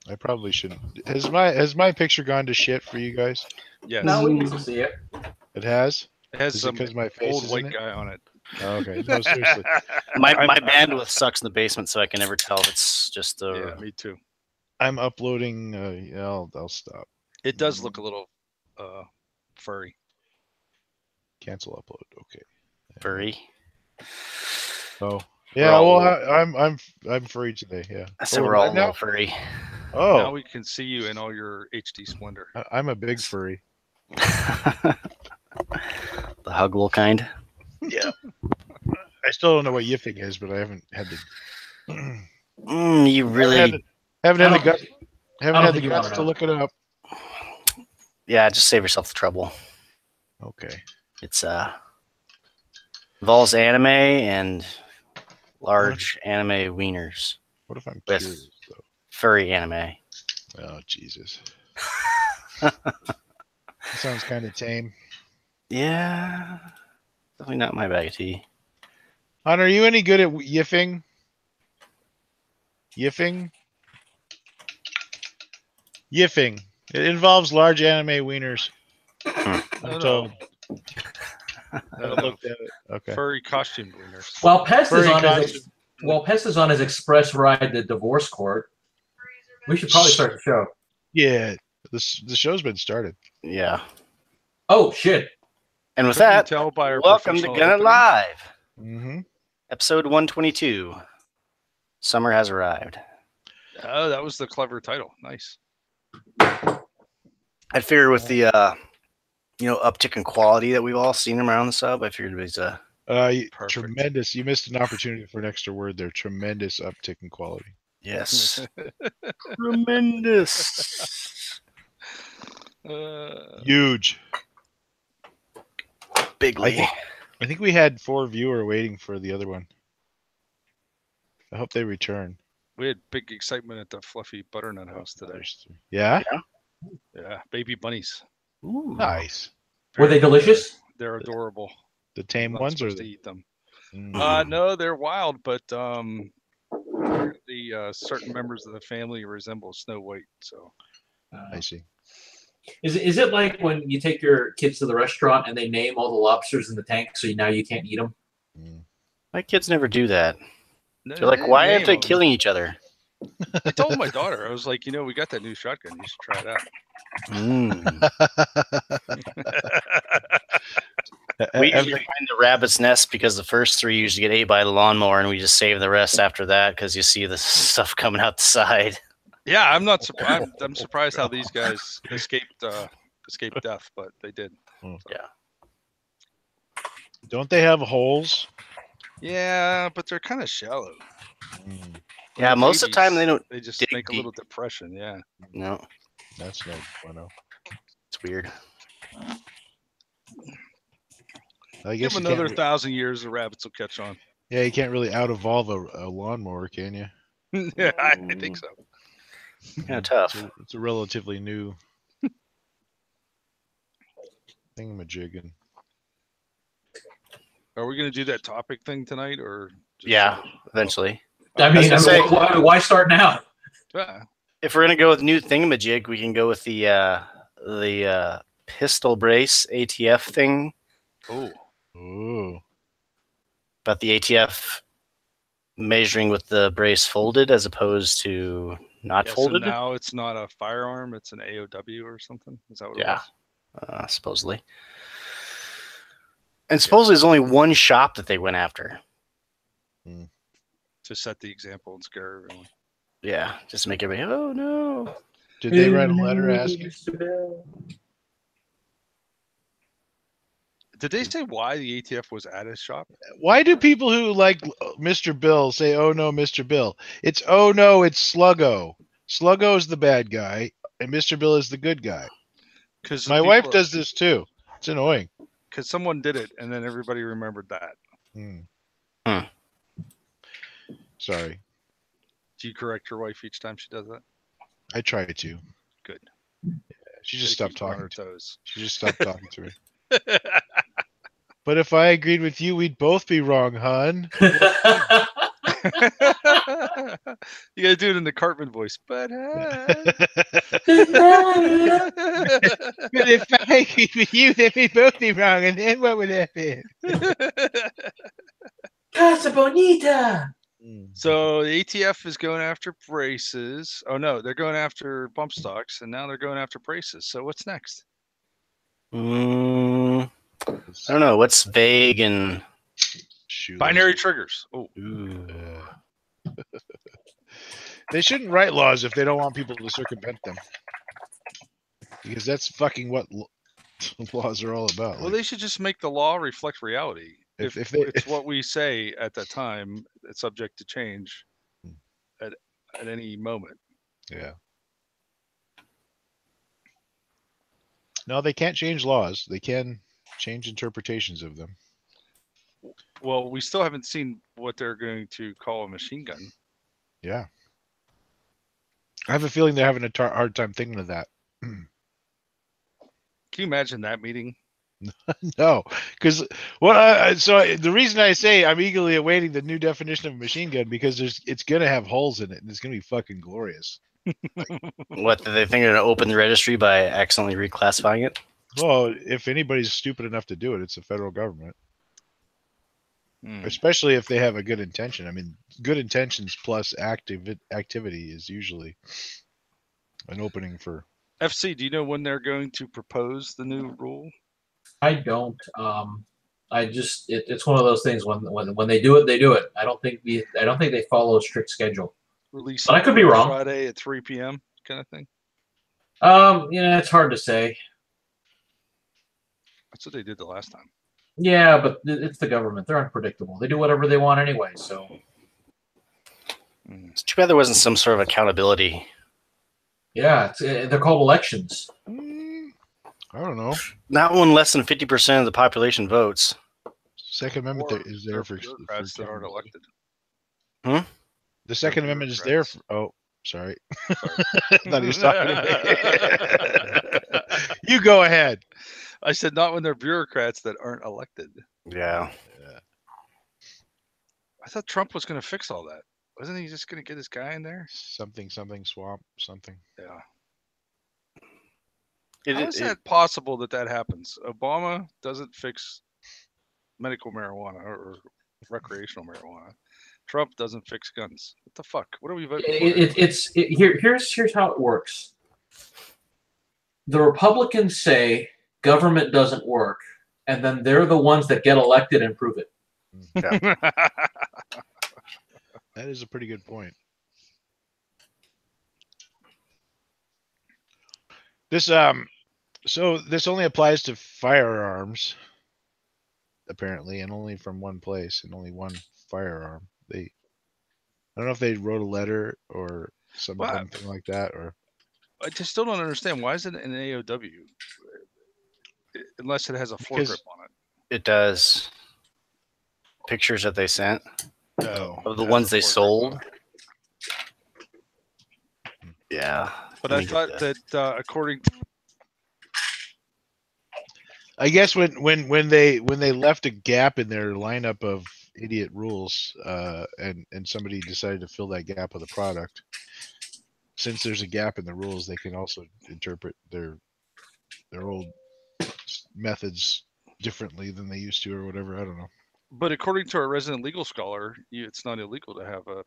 I probably shouldn't. Has my picture gone to shit for you guys? Yes. No, we can still see it. It has. It has Is it some because my face old is white in it? guy on it. Oh, okay. No, seriously. My bandwidth sucks in the basement, so I can never tell if it's just Yeah, me too. I'm uploading. Yeah, I'll stop. It does look a little furry. Cancel upload. Okay. furry. Oh. Yeah. Well, I'm free today. Yeah. I said we're all a now? little furry. Now Oh, we can see you in all your HD splendor. I'm a big furry. The huggable kind. Yeah. I still don't know what yiffing is, but I haven't had the. You really? Haven't had the guts. Haven't I don't had the think you guts wanna to know. look it up. Yeah, just save yourself the trouble. Okay. It's involves anime and large anime wieners. What if I'm With- curious though? Furry anime. Oh Jesus. Sounds kind of tame. Yeah, definitely not my bag of tea. Hon, are you any good at yiffing? Yiffing? Yiffing. It involves large anime wieners. I'm told. I looked at it. Okay. Furry costume wieners. While Pest is Furry on costume. his Pest is on his express ride to divorce court, we should probably start the show. Yeah. The show's been started. Yeah. Oh shit! And with Couldn't you that, tell by our welcome to professional Gunnit opening? Live, Mm-hmm. episode 122. Summer has arrived. Oh, that was the clever title. Nice. I figured with the uptick in quality that we've all seen around the sub, I figured it was Perfect. Tremendous. You missed an opportunity for an extra word there. Tremendous uptick in quality. yes, tremendous, Huge. bigly. I think we had 4 viewer waiting for the other one. I hope they return. We had big excitement at the Fluffy Butternut house today. Yeah? Yeah, baby bunnies. Ooh. Nice. Were they delicious? They're adorable. The tame I'm not ones or supposed to the... eat them. Mm. No, they're wild, but the certain members of the family resemble Snow White. So I see. Is it like when you take your kids to the restaurant and they name all the lobsters in the tank, so now you can't eat them? My kids never do that. no, They're like, they why name aren't they them. killing each other? I told my daughter, I was like, we got that new shotgun. You should try it out. We usually find the rabbit's nest because the first 3 usually get ate by the lawnmower, and we just save the rest after that because you see the stuff coming out the side. Yeah, I'm not surprised. I'm surprised how these guys escaped death, but they did. Yeah. Don't they have holes? Yeah, but they're kind of shallow. Yeah, most of the time they don't. They just dig make a deep. little depression. Yeah. No, That's no bueno. it's weird. I Give guess them you another can't 1,000 years, the rabbits will catch on. yeah, you can't really out-evolve a lawnmower, can you? Yeah, I think so. Kind of tough. It's a relatively new thingamajig. Are we going to do that topic thing tonight, or? Just, Yeah, eventually. I mean, gonna say- why start now? If we're gonna go with new thingamajig, we can go with the pistol brace ATF thing. Oh, Ooh. But the ATF measuring with the brace folded as opposed to not yeah, so folded. now it's not a firearm; it's an AOW or something. Is that what it Yeah. was? Supposedly. And supposedly there's only one shop that they went after. To set the example and scare everyone. Yeah, just to make everybody, oh no. Did they write a letter asking? Did they say why the ATF was at his shop? Why do people who like Mr. Bill say, "Oh no, Mr. Bill"? It's "Oh no, it's Sluggo." Sluggo is the bad guy, and Mr. Bill is the good guy. Because My wife does this too. It's annoying. Because someone did it, and then everybody remembered that. Sorry, Do you correct your wife each time she does that? I try to. Good. Yeah, she just Gotta stopped keep her on talking. her toes. She just stopped talking to me. But if I agreed with you, we'd both be wrong, hun. You gotta do it in the Cartman voice. But But if I agree with you, then we both be wrong, and then what would happen? Casa Bonita. So the ATF is going after braces. Oh no, they're going after bump stocks, and now they're going after braces. So what's next? I don't know. What's vague and Binary triggers. Oh, They shouldn't write laws if they don't want people to circumvent them, because that's fucking what laws are all about. well, they should just make the law reflect reality. If it's what we say at that time, it's subject to change at any moment. Yeah. No, they can't change laws. They can change interpretations of them. Well, we still haven't seen what they're going to call a machine gun. Yeah. I have a feeling they're having a hard time thinking of that. Can you imagine that meeting? No, because the reason I say I'm eagerly awaiting the new definition of a machine gun, because it's gonna have holes in it and it's gonna be fucking glorious. what do they think they're gonna open the registry by accidentally reclassifying it? Well, if anybody's stupid enough to do it, it's the federal government. Especially if they have a good intention. I mean, good intentions plus activity is usually an opening for. FC, do you know when they're going to propose the new rule? I don't. I just it's one of those things when they do it, they do it. I don't think they follow a strict schedule. Release, but I could be wrong. Friday at 3 p.m. kind of thing. Yeah, it's hard to say. That's what they did the last time. Yeah, but it's the government. They're unpredictable. They do whatever they want anyway. So it's too bad there wasn't some sort of accountability. Yeah, they're called elections. I don't know. Not when less than 50% of the population votes. Second Amendment is there for bureaucrats that aren't elected. The Second Amendment is there for. Oh, sorry. I thought he was talking to me. You go ahead. I said not when they're bureaucrats that aren't elected. Yeah. I thought Trump was going to fix all that. Wasn't he just going to get his guy in there? Something swamp something. Yeah. How is that possible that happens? Obama doesn't fix medical marijuana or recreational marijuana. Trump doesn't fix guns. What the fuck? What are we voting for? Here's how it works. The Republicans say government doesn't work, and then they're the ones that get elected and prove it. Yeah. That is a pretty good point. This so this only applies to firearms, apparently, and only from one place and only one firearm. I don't know if they wrote a letter or something like that, or I just still don't understand. Why is it an AOW unless it has a foregrip on it? It does. Pictures that they sent of the ones they sold. Yeah, but I thought that according to I guess when they left a gap in their lineup of idiot rules, and somebody decided to fill that gap with a product, since there's a gap in the rules, they can also interpret their old methods differently than they used to, or whatever. I don't know. But according to our resident legal scholar, it's not illegal to have a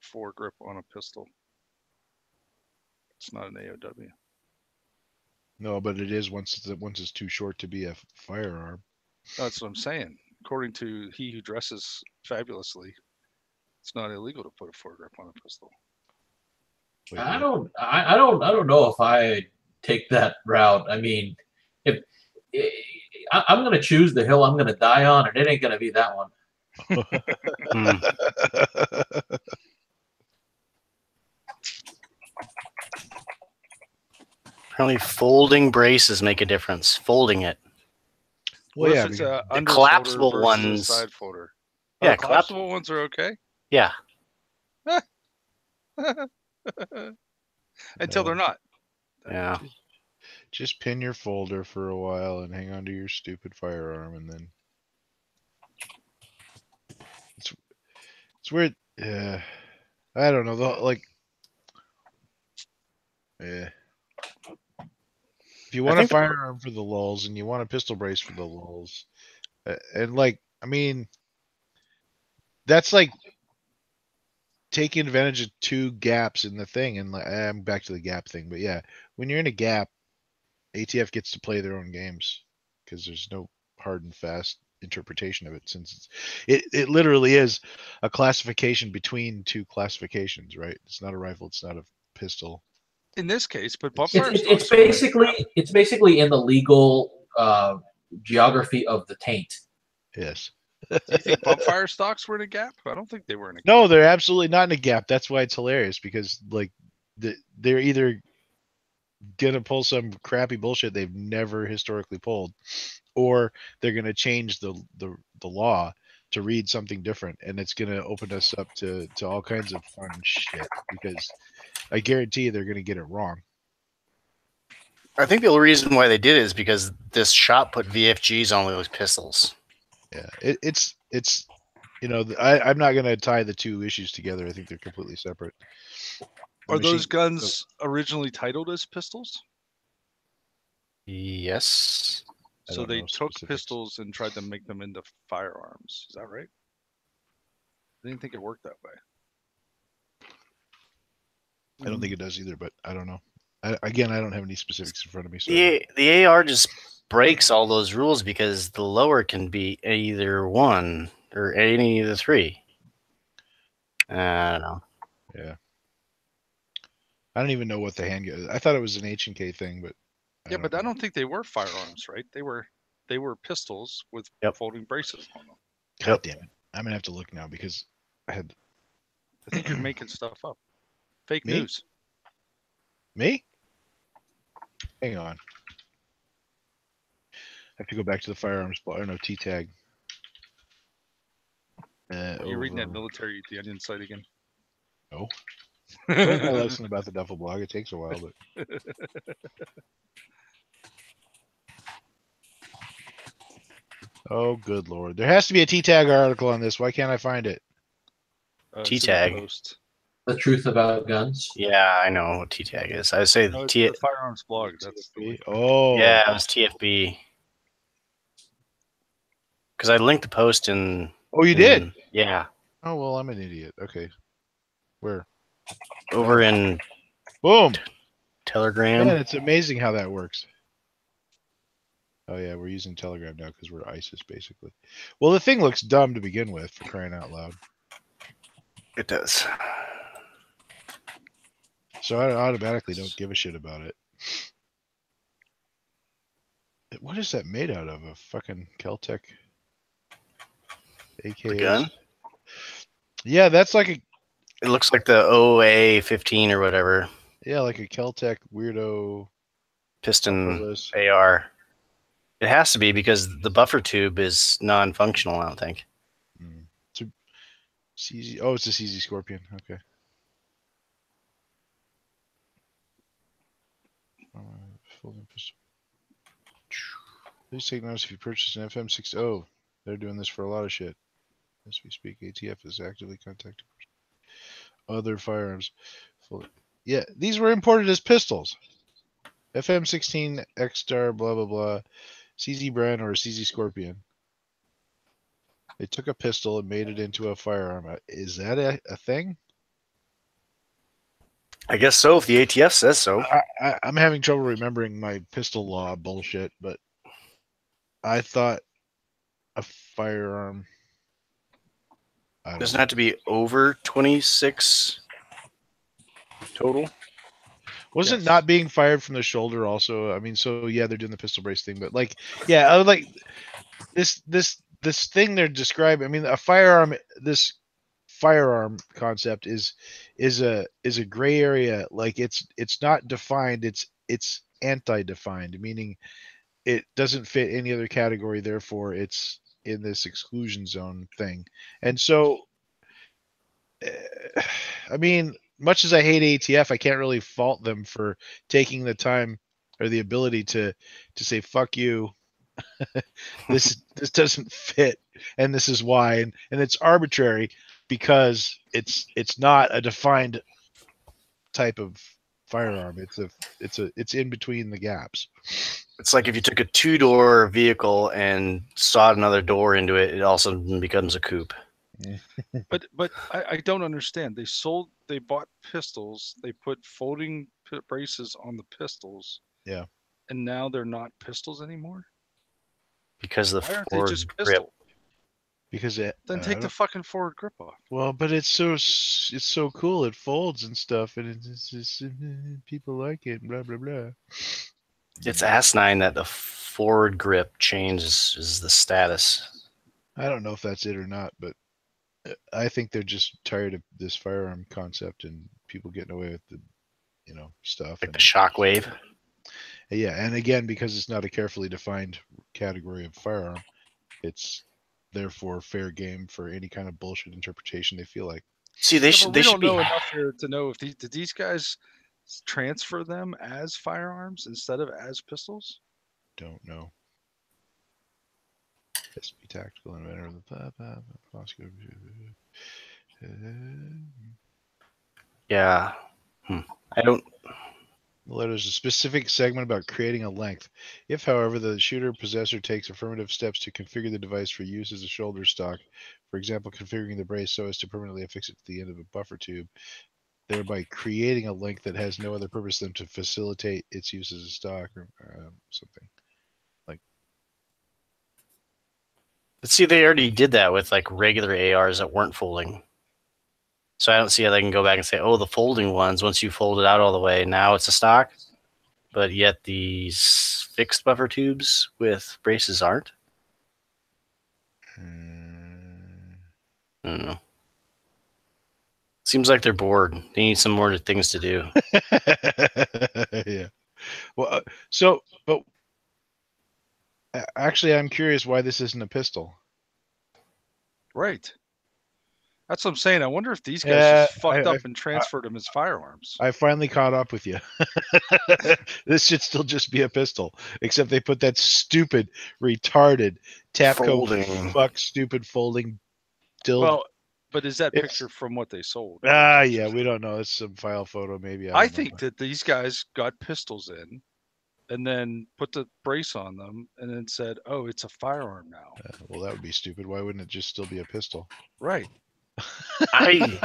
foregrip on a pistol. It's not an AOW. No, but it is once it's too short to be a firearm. That's what I'm saying. According to He Who Dresses Fabulously, it's not illegal to put a foregrip on a pistol. Wait, I don't know if I take that route. I mean, if I'm going to choose the hill I'm going to die on, and it ain't going to be that one. Apparently, folding braces make a difference. Folding it. Well, yeah, it's the collapsible ones. Side folder. Yeah, collapsible ones are okay. Yeah. Until they're not. Yeah. Just pin your folder for a while and hang on to your stupid firearm, and then it's weird. Yeah, I don't know. Like, yeah. If you want a firearm for the lulls and you want a pistol brace for the lulls, and like, I mean, that's like taking advantage of two gaps in the thing. And like, I'm back to the gap thing, but yeah, when you're in a gap, ATF gets to play their own games because there's no hard and fast interpretation of it, since it literally is a classification between two classifications, right? It's not a rifle, it's not a pistol. In this case, but it's basically in the legal geography of the taint. Yes. Do you think bump fire stocks were in a gap? I don't think they were in a gap. No, they're absolutely not in a gap. That's why it's hilarious, because like they're either gonna pull some crappy bullshit they've never historically pulled, or they're gonna change the law to read something different, and it's gonna open us up to all kinds of fun shit, because I guarantee you they're gonna get it wrong. I think the only reason why they did it is because this shop put VFGs on those pistols. Yeah, it's you know, I'm not gonna tie the two issues together. I think they're completely separate. Are those guns originally titled as pistols? Yes. So they took pistols and tried to make them into firearms. Is that right? I didn't think it worked that way. I don't think it does either, but I don't know. Again, I don't have any specifics in front of me. So the AR just breaks all those rules because the lower can be either one or any of the three. I don't know. Yeah. I don't even know what the handgun is. I thought it was an H&K thing, but yeah, but I don't think they were firearms, right? They were pistols with folding braces on them. God damn it! I'm gonna have to look now because I think you're making stuff up. Fake news. Me? Hang on. I have to go back to the firearms. I don't know, T-tag. You're reading that military the Onion site again? No. Learned my lesson about the Duffel blog. It takes a while, but oh, good lord! There has to be a T-tag article on this. Why can't I find it? T-tag. The truth about guns. Yeah, I know what T-tag is. I would say the firearms blog. That's the yeah, it was TFB. Because I linked the post in. Oh, you did? Yeah. Oh well, I'm an idiot. Okay. Where? Over in. Boom. Telegram. Yeah, it's amazing how that works. Oh yeah, we're using Telegram now because we're ISIS basically. Well, the thing looks dumb to begin with, for crying out loud. It does. So I automatically don't give a shit about it. What is that made out of? A fucking Keltec AK? The gun? Yeah, that's like a. It looks like the OA-15 or whatever. Yeah, like a Keltec weirdo piston AR. It has to be because the buffer tube is non-functional, I don't think. It's a CZ. Oh, it's a CZ Scorpion. Okay. Please take notice if you purchase an FM6. Oh, they're doing this for a lot of shit. As we speak, ATF is actively contacting other firearms. Yeah, these were imported as pistols. FM16 X-Star, blah, blah, blah. CZ Brand or a CZ Scorpion. They took a pistol and made it into a firearm. Is that a thing? I guess so, if the ATF says so. I'm having trouble remembering my pistol law bullshit, but I thought a firearm. Doesn't have to be over 26 total. Wasn't not being fired from the shoulder also? I mean, so yeah, they're doing the pistol brace thing, but like, yeah, I would like this thing they're describing. I mean, a firearm. This firearm concept is a gray area. Like it's not defined. It's anti-defined, meaning it doesn't fit any other category. Therefore, it's in this exclusion zone thing. And so, I mean, much as I hate ATF, I can't really fault them for taking the time or the ability to say, fuck you. this doesn't fit. And this is why. And it's arbitrary. because it's not a defined type of firearm. It's in between the gaps. It's like if you took a 2-door vehicle and sawed another door into it, it also becomes a coupe. But I don't understand. They bought pistols. They put folding braces on the pistols. Yeah. And now they're not pistols anymore. Because of the Why aren't they forward just grip. pistol? Because it. Then take the fucking forward grip off. Well, but it's so cool. It folds and stuff, and it's just people like it. Blah blah blah. It's asinine that the forward grip changes the status. I don't know if that's it or not, but I think they're just tired of this firearm concept and people getting away with the, stuff. Like the shockwave. Yeah, and again, because it's not a carefully defined category of firearm, it's therefore fair game for any kind of bullshit interpretation they feel like. See, they should don't be know enough here to know if did these guys transfer them as firearms instead of as pistols? Don't know. SP Tactical Inventor of the Yeah. I don't. There's a specific segment about creating a length. If, however, the shooter possessor takes affirmative steps to configure the device for use as a shoulder stock, for example, configuring the brace so as to permanently affix it to the end of a buffer tube, thereby creating a length that has no other purpose than to facilitate its use as a stock or something. But see, they already did that with like regular ARs that weren't folding. So I don't see how they can go back and say, oh, the folding ones, once you fold it out all the way, now it's a stock. But yet these fixed buffer tubes with braces aren't. I don't know. Seems like they're bored. They need some more things to do. Yeah. Well, but actually, I'm curious why this isn't a pistol. Right. That's what I'm saying. I wonder if these guys just fucked up and transferred them as firearms. I finally caught up with you. This should still just be a pistol, except they put that stupid, retarded Tapco fuck stupid folding dildo. Well, but is that picture from what they sold? Yeah, we don't know. It's some file photo, maybe. I think that these guys got pistols in, and then put the brace on them, and then said, "Oh, it's a firearm now." Well, that would be stupid. Why wouldn't it just still be a pistol? Right. It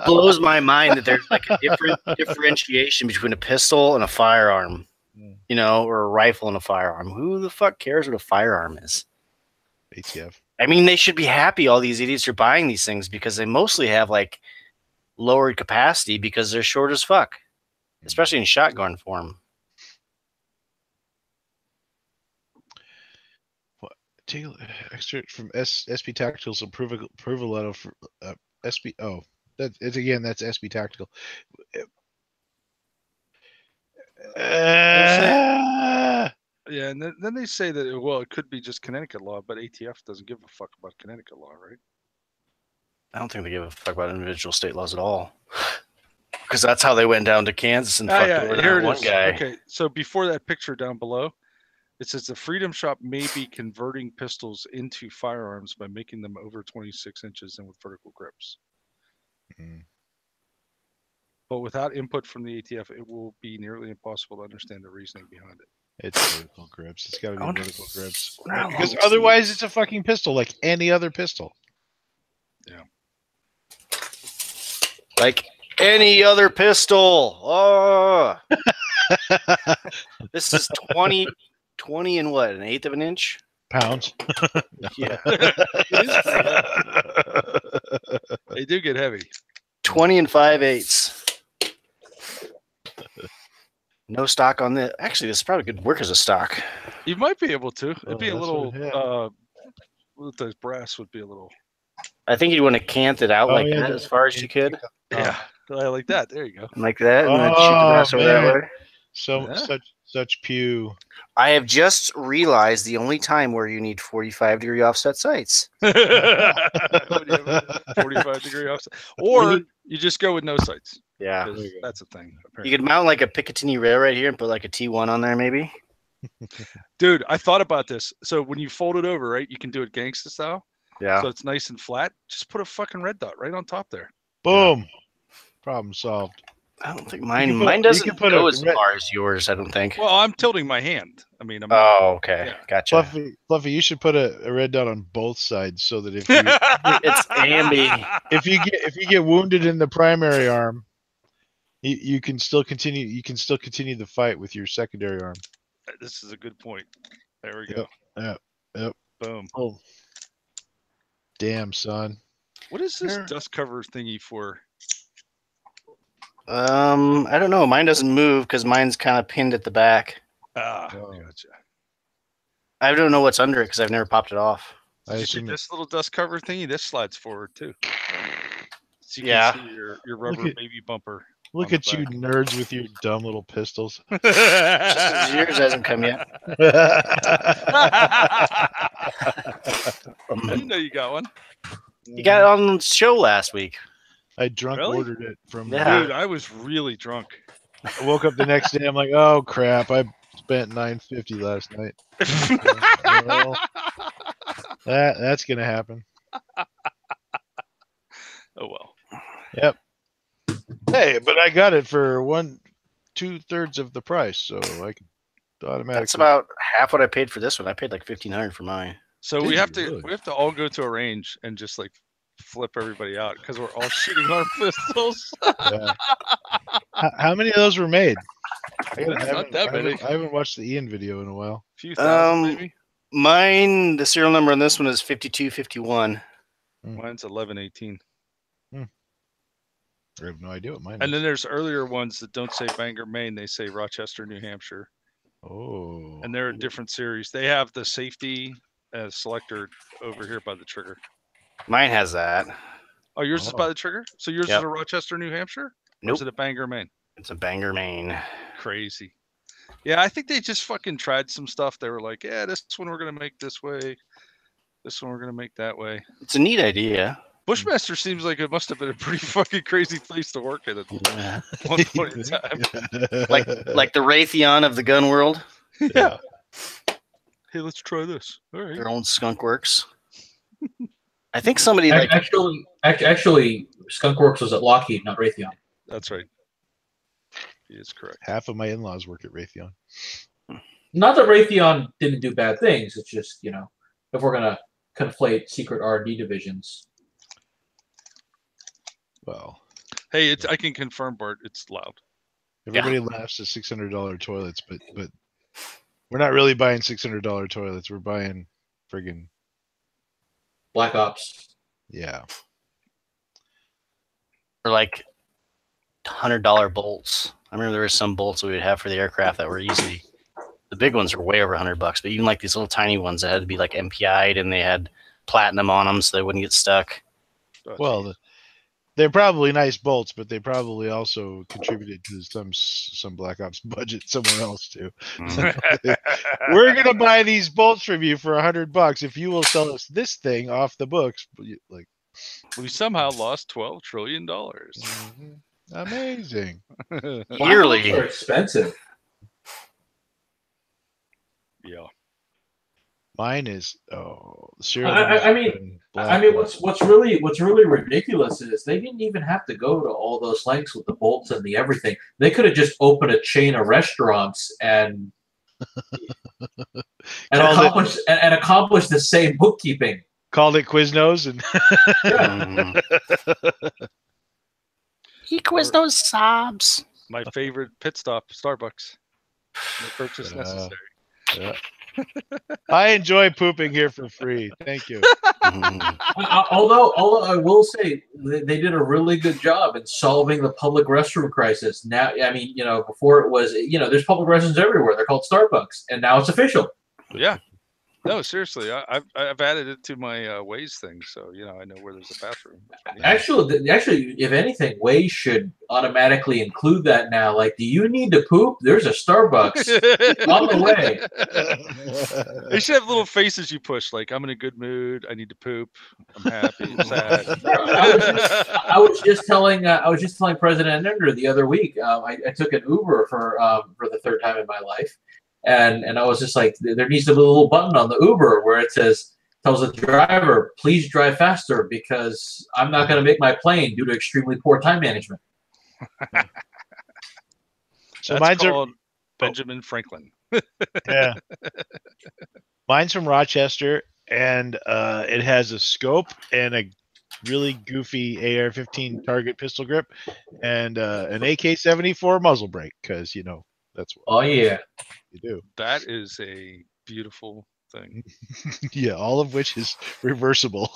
blows my mind that there's like a different differentiation between a pistol and a firearm, or a rifle and a firearm. Who the fuck cares what a firearm is? ATF. I mean, they should be happy all these idiots are buying these things because they mostly have like lowered capacity because they're short as fuck, especially in shotgun form. Take an excerpt from SP Tactical's approval letter for SP. Oh, that's SP Tactical. Yeah, and then they say that, well, it could be just Connecticut law, but ATF doesn't give a fuck about Connecticut law, right? I don't think they give a fuck about individual state laws at all. Because that's how they went down to Kansas and fucked over that one guy. Okay, so before that picture down below, it says the Freedom Shop may be converting pistols into firearms by making them over 26 inches and with vertical grips. But without input from the ATF, it will be nearly impossible to understand the reasoning behind it. It's vertical grips. It's got to be vertical grips. Because otherwise it's a fucking pistol like any other pistol. Yeah. Like any other pistol. Oh. This is 20 and what? An eighth of an inch? Pounds. Yeah. They do get heavy. 20 and 5/8. No stock on this. Actually, this probably could work as a stock. You might be able to. It'd be a little. With those brass would be a little. I think you'd want to cant it out that as far as you could. Yeah, like that. There you go. Like that, and then shoot the brass over that way. So such pew. I have just realized the only time where you need 45-degree offset sights. 45-degree offset, or you just go with no sights. Yeah, that's a thing. Apparently. You could mount like a Picatinny rail right here and put like a T1 on there, maybe. Dude, I thought about this. So when you fold it over, right, you can do it gangsta style. Yeah. So it's nice and flat. Just put a fucking red dot right on top there. Boom. Problem solved. I don't think You mine. can put- Mine you doesn't can put go a as red- far as yours. I don't think. Well, I'm tilting my hand. I mean, I'm not. Oh, okay. Yeah. Gotcha. Fluffy, you should put a red dot on both sides so that if you It's ambi. if you get wounded in the primary arm, you can still continue. You can still continue the fight with your secondary arm. This is a good point. There we go. Yep. Boom. Oh, damn, son. What is this Here. dust cover thingy for? I don't know. Mine doesn't move because mine's kind of pinned at the back. Ah, Oh. gotcha. I don't know what's under it because I've never popped it off. I You see assume this little dust cover thingy? This slides forward too. So you Yeah. can see your rubber at- baby bumper. Look on at the you nerds with your dumb little pistols. Just 'cause yours hasn't come yet. I didn't know you got one. You got it on show last week. I drunk Really? ordered it from. Yeah. Dude, I was really drunk. I woke up the next day. I'm like, oh crap! I spent $9.50 last night. Well, that's gonna happen. Oh well. Yep. Hey, but I got it for 2/3 of the price, so I can automatically. That's about half what I paid for this one. I paid like $1,500 for mine. So Did we you have to really? all go to a range and just like flip everybody out because we're all shooting our pistols. Yeah. How many of those were made? Not that many. I haven't watched the Ian video in a while. Few thousand maybe. Mine, the serial number on this one is 5251. Mine's 1118. I have no idea what mine And is. then there's earlier ones that don't say Bangor, Maine. They say Rochester, New Hampshire. Oh. And they're a different series. They have the safety selector over here by the trigger. Mine has that. Oh, yours is by the trigger? So yours Yep. is a Rochester, New Hampshire? Or Nope. is it a Bangor, Maine? It's a Bangor, Maine. Crazy. Yeah, I think they just fucking tried some stuff. They were like, yeah, this one we're going to make this way. This one we're going to make that way. It's a neat idea. Bushmaster seems like it must have been a pretty fucking crazy place to work at Yeah. one point in time. like the Raytheon of the gun world. Yeah. Hey, let's try this. All right. Their own skunk works. I think somebody like Actually, Skunkworks was at Lockheed, not Raytheon. That's right. He is correct. Half of my in-laws work at Raytheon. Not that Raytheon didn't do bad things. It's just, you know, if we're gonna conflate secret R&D divisions. Well, Hey, I can confirm, Bart. It's loud. everybody laughs at $600 toilets, but we're not really buying $600 toilets. We're buying friggin' Black Ops. yeah. for like $100 bolts. I remember there were some bolts we would have for the aircraft that were easily. The big ones were way over $100, but even like these little tiny ones that had to be like MPI'd and they had platinum on them so they wouldn't get stuck. Well, they're probably nice bolts, but they probably also contributed to some Black Ops budget somewhere else too. We're gonna buy these bolts from you for $100 if you will sell us this thing off the books. Like we somehow lost $12 trillion. Amazing. Yearly. They're expensive. Yeah. Mine is I mean, what's really ridiculous is they didn't even have to go to all those lengths with the bolts and the everything. They could have just opened a chain of restaurants and accomplish the same bookkeeping. Called it Quiznos and He quiz those sobs. My favorite pit stop, Starbucks. No purchase necessary. yeah. I enjoy pooping here for free. Thank you. Although I will say they did a really good job in solving the public restroom crisis. Now, I mean, you know, before it was, you know, there's public restrooms everywhere. They're called Starbucks, and now it's official. Yeah. No, seriously, I've added it to my Waze thing, so you know I know where there's a bathroom. Actually, if anything, Waze should automatically include that now. Like, do you need to poop? There's a Starbucks on the way. They should have little faces you push, like I'm in a good mood, I need to poop, I'm happy, I'm sad. I was just telling President Ender the other week. I took an Uber for the third time in my life. And I was just like, there needs to be a little button on the Uber where it says, tells the driver, please drive faster because I'm not going to make my plane due to extremely poor time management. So That's mine's called Benjamin Franklin. yeah. Mine's from Rochester, and it has a scope and a really goofy AR-15 target pistol grip, and an AK-74 muzzle brake, because that's what Oh yeah, you do. That is a beautiful thing. Yeah, all of which is reversible.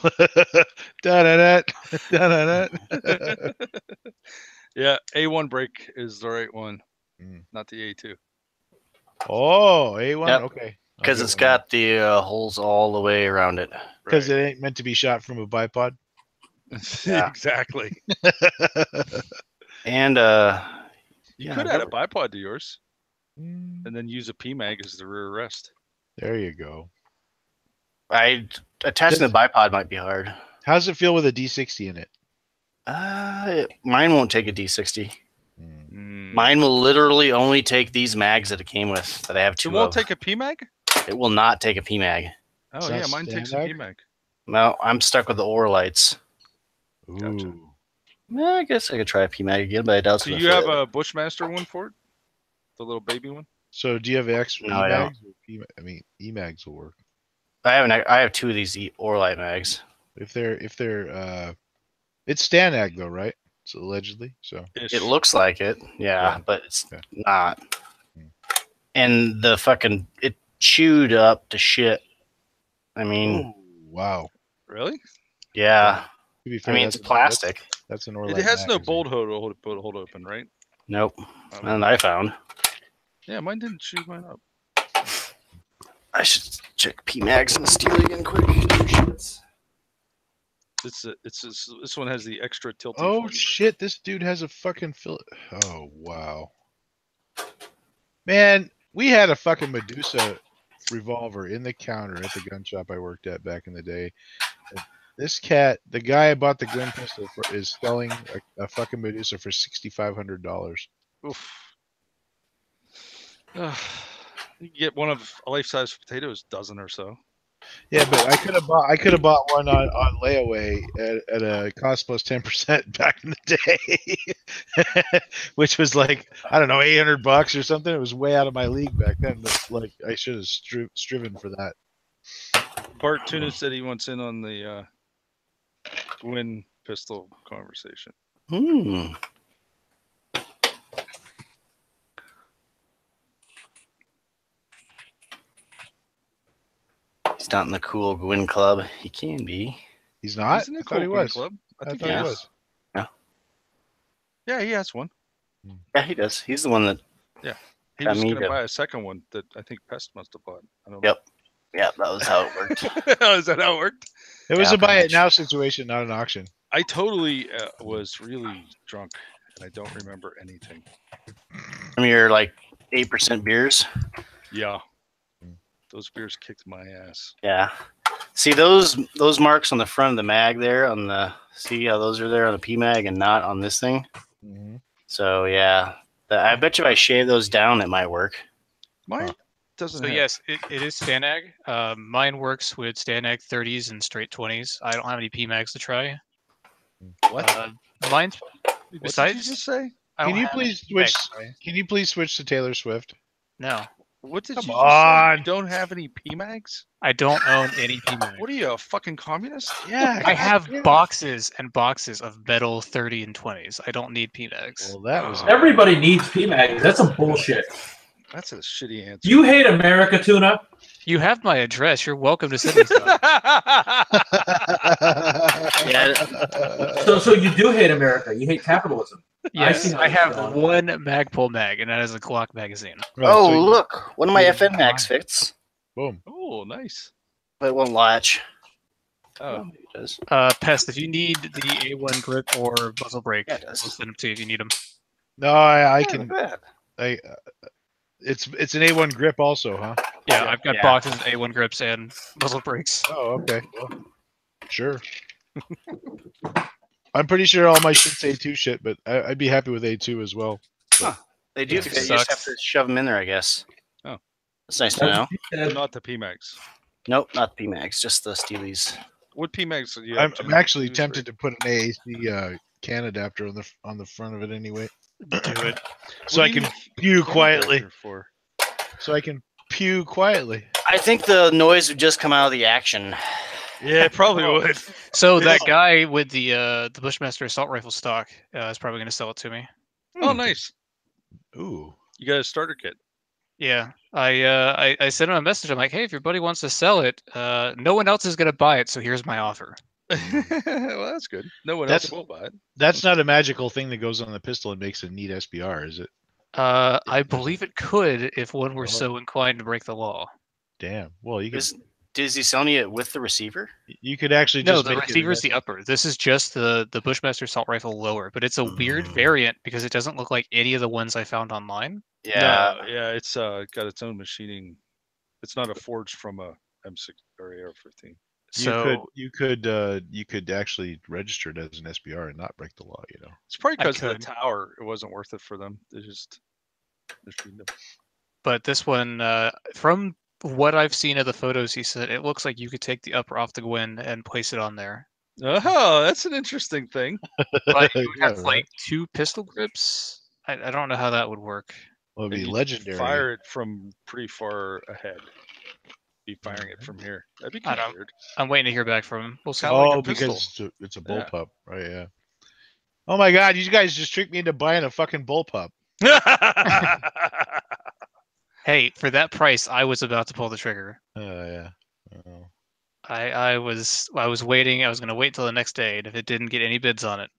Da-da-da, da-da-da. Yeah, A1 brake is the right one, Mm. not the A2. Oh, A1. Yep. Okay. Because it's got the holes all the way around it. Because it ain't meant to be shot from a bipod. Yeah. Exactly. And You yeah, could add a bipod to yours Mm, and then use a PMAG as the rear rest. there you go. attaching the bipod might be hard. How does it feel with a D60 in it? Mine won't take a D60. Mm. Mine will literally only take these mags that it came with that I have It two won't of. take a PMAG? It will not take a PMAG. Oh, It's yeah, not mine takes a Standag? PMAG. No, I'm stuck with the Orlights. Gotcha. Ooh. Well, I guess I could try a PMAG again, but I doubt it's So gonna you fit. have a Bushmaster one for it? The little baby one? So do you have extra No, I don't. EMAGs? I mean, EMAGs will work. I have two of these Orlight mags. If they're it's Stanag though, right? So allegedly. So Ish. It looks like it, yeah, Yeah. but it's Okay. not. Hmm. And the fucking it chewed up to shit. I mean, oh, wow. Really? yeah. To be I fair, mean, it's plastic. That's an It Orlight has no magazine. bolt hold open, right? Nope. Okay. And I found. Yeah, mine didn't chew mine up. I should check PMags and steel again quick. This one has the extra tilty. Oh function. shit! This dude has a fucking Oh wow. Man, we had a fucking Medusa revolver in the counter at the gun shop I worked at back in the day. This cat, the guy I bought the gun pistol for, is selling a fucking Medusa for $6,500. Oof. You can get one of a life-size potatoes, dozen or so. Yeah, but I could have bought one on layaway at a cost plus 10% back in the day, which was like I don't know $800 or something. It was way out of my league back then, but like I should have striven for that. Bart Tuna said he wants in on the Gwyn pistol conversation. Hmm. He's not in the cool Gwyn club. He can be. He's not. He's in the I thought he cool Gwyn was. club. I think thought he he is. was. Yeah, he has one. Yeah, he does. He's the one that. He I was mean, going to buy a second one that I think Pest must have bought. I don't Yep. Yeah, that was how it worked. know. Is that how it worked? It was Yeah, a buy pretty it now situation, not an auction. I totally was really drunk, and I don't remember anything. I mean, you're like 8% beers. Yeah. Those beers kicked my ass. Yeah. See those marks on the front of the mag there on the see how those are there on the P mag and not on this thing. Mm-hmm. So yeah, I bet you if I shave those down, it might work. Mine doesn't. So have- yes, it is Stanag. Mine works with Stanag 30s and straight 20s. I don't have any PMags to try. What? Mine's What did you besides. just say? I Can don't you have please any PMags switch? to try. Can you please switch to Taylor Swift? No, What did Come you just say? on. You don't have any PMags? I don't own any PMags. What are you, a fucking communist? Yeah. I have goddamn. boxes and boxes of metal 30 and 20s. I don't need PMags. Well, that was. everybody needs PMags. That's some bullshit. That's a shitty answer. You hate America, Tuna. You have my address. You're welcome to send me stuff. Yeah. So you do hate America. You hate capitalism. Yes, see how I it's have going. one Magpul mag, and that is a Glock magazine. Right, Oh, so you- look, one of my FN mags fits, Boom. Oh, nice. but it won't latch. Oh, It does. Pest, if you need the A1 grip or muzzle brake, Yeah, we'll it does. send them to you if you need them. No, I Yeah, can. look at that. It's an A1 grip also, huh? Yeah, I've got Yeah. boxes of A1 grips and muzzle brakes. Oh, okay. Well, sure. I'm pretty sure all my shit's A2 shit, but I'd be happy with A2 as well. They do It fit. You just have sucks. to shove them in there, I guess. Oh. That's nice to know. not the PMags. Nope, not the PMags, just the Steelies. What PMags? I'm actually tempted to put an AAC CAN adapter on the front of it anyway. Do it. So I can pew quietly. So I can pew quietly. I think the noise would just come out of the action. Yeah, it probably would. So that guy with the Bushmaster assault rifle stock is probably going to sell it to me. Oh, nice. Ooh. You got a starter kit. Yeah, I sent him a message. I'm like, hey, if your buddy wants to sell it, no one else is going to buy it, so here's my offer. Well, that's good. No one else will buy it. That's not a magical thing that goes on the pistol and makes a neat SBR, is it? I believe it could if one were so inclined to break the law. Damn. Well, you could. Is he selling it with the receiver? You could actually No, just the make receiver's the upper. This is just the Bushmaster assault rifle lower, but it's a weird variant because it doesn't look like any of the ones I found online. Yeah, no, yeah, it's got its own machining. It's not a forged from a M6 or AR-15. So you could actually register it as an SBR and not break the law. You know, it's probably because of the tower. It wasn't worth it for them. They just machined them. But this one, from what I've seen of the photos, he said it looks like you could take the upper off the Gwyn and place it on there. Oh, that's an interesting thing. But you have like 2 pistol grips. I don't know how that would work. Well, it'd be legendary. Fire it from pretty far ahead. Be firing it from here. That'd be kind of weird. I'm waiting to hear back from him. We'll see. Oh, because it's a bullpup, right? Yeah. Oh my God, you guys just tricked me into buying a fucking bullpup. Hey, for that price, I was about to pull the trigger. Yeah. Oh. I was waiting. I was going to wait till the next day, and if it didn't get any bids on it.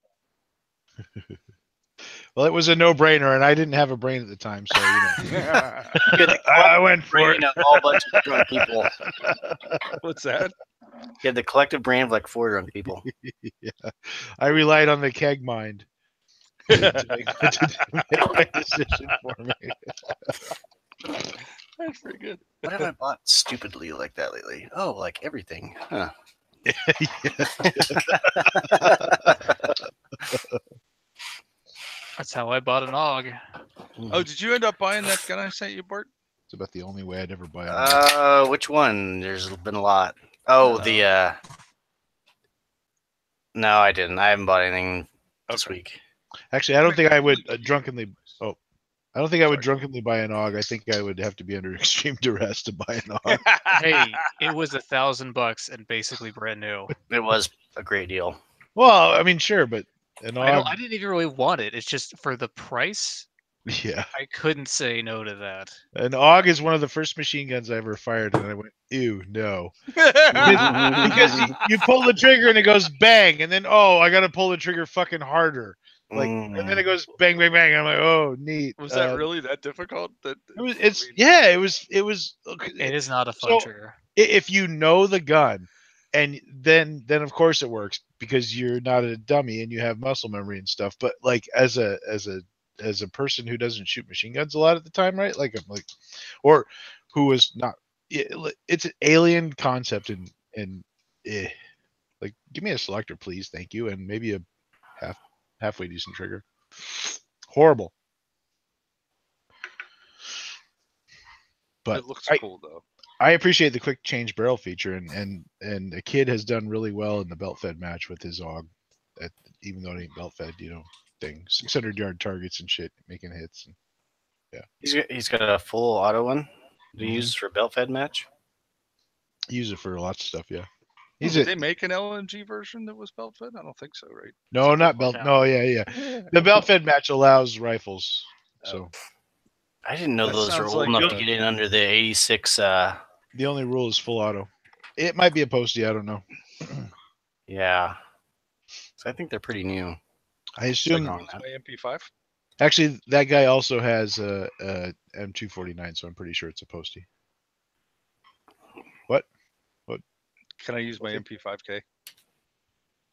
Well, it was a no-brainer, and I didn't have a brain at the time, so you know. I went for it. A whole bunch of drunk people. What's that? You had the collective brain of like 4 drunk people. Yeah, I relied on the keg mind to make my decision for me. That's pretty good. What have I bought stupidly like that lately? Oh, like everything. Huh. That's how I bought an AUG. Oh, did you end up buying that gun I sent you, Bart? It's about the only way I'd ever buy it. Which one? There's been a lot. Oh, the No, I didn't. I haven't bought anything this week. Actually, I don't think I would drunkenly. Oh, I don't think I would drunkenly buy an AUG. I think I would have to be under extreme duress to buy an AUG. Hey, it was $1,000 and basically brand new. It was a great deal. Well, I mean, sure, but an AUG. I didn't even really want it. It's just for the price. Yeah, I couldn't say no to that. An AUG is one of the first machine guns I ever fired, and I went, "Ew, no," because you pull the trigger and it goes bang, and then I got to pull the trigger fucking harder, and then it goes bang, bang, bang. I'm like, "Oh, neat." Was that really that difficult? It was. It is not a fun trigger. If you know the gun, and then of course it works because you're not a dummy and you have muscle memory and stuff. But like as a person who doesn't shoot machine guns a lot at the time, right? Or who was not. It's an alien concept, and like, give me a selector, please, thank you, and maybe a halfway decent trigger. Horrible. But it looks cool though. I appreciate the quick change barrel feature, and a kid has done really well in the belt fed match with his AUG, even though it ain't belt fed, 600-yard targets and shit, making hits. And, yeah, he's got a full auto one. Do you use this for a belt fed match? Use it for lots of stuff. Yeah. Did they make an LMG version that was belt fed? I don't think so, right? No, not belt. No, yeah. The belt fed match allows rifles. So I didn't know those were old enough to get in under the 86. The only rule is full auto. It might be a postie. I don't know. Yeah. So I think they're pretty new. I assume my MP5. Actually, that guy also has a M249, so I'm pretty sure it's a postie. What? Can I use my MP5K?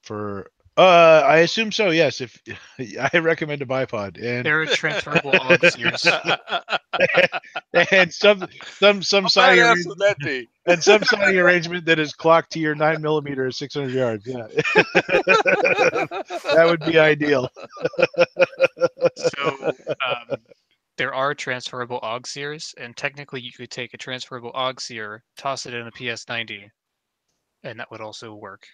For I assume so. Yes. If I recommend a bipod, and they're transferable AUG series. and some sighting arrangement that is clocked to your 9mm at 600 yards. Yeah, that would be ideal. So there are transferable AUG sears, and technically you could take a transferable AUG sear, toss it in a PS90, and that would also work.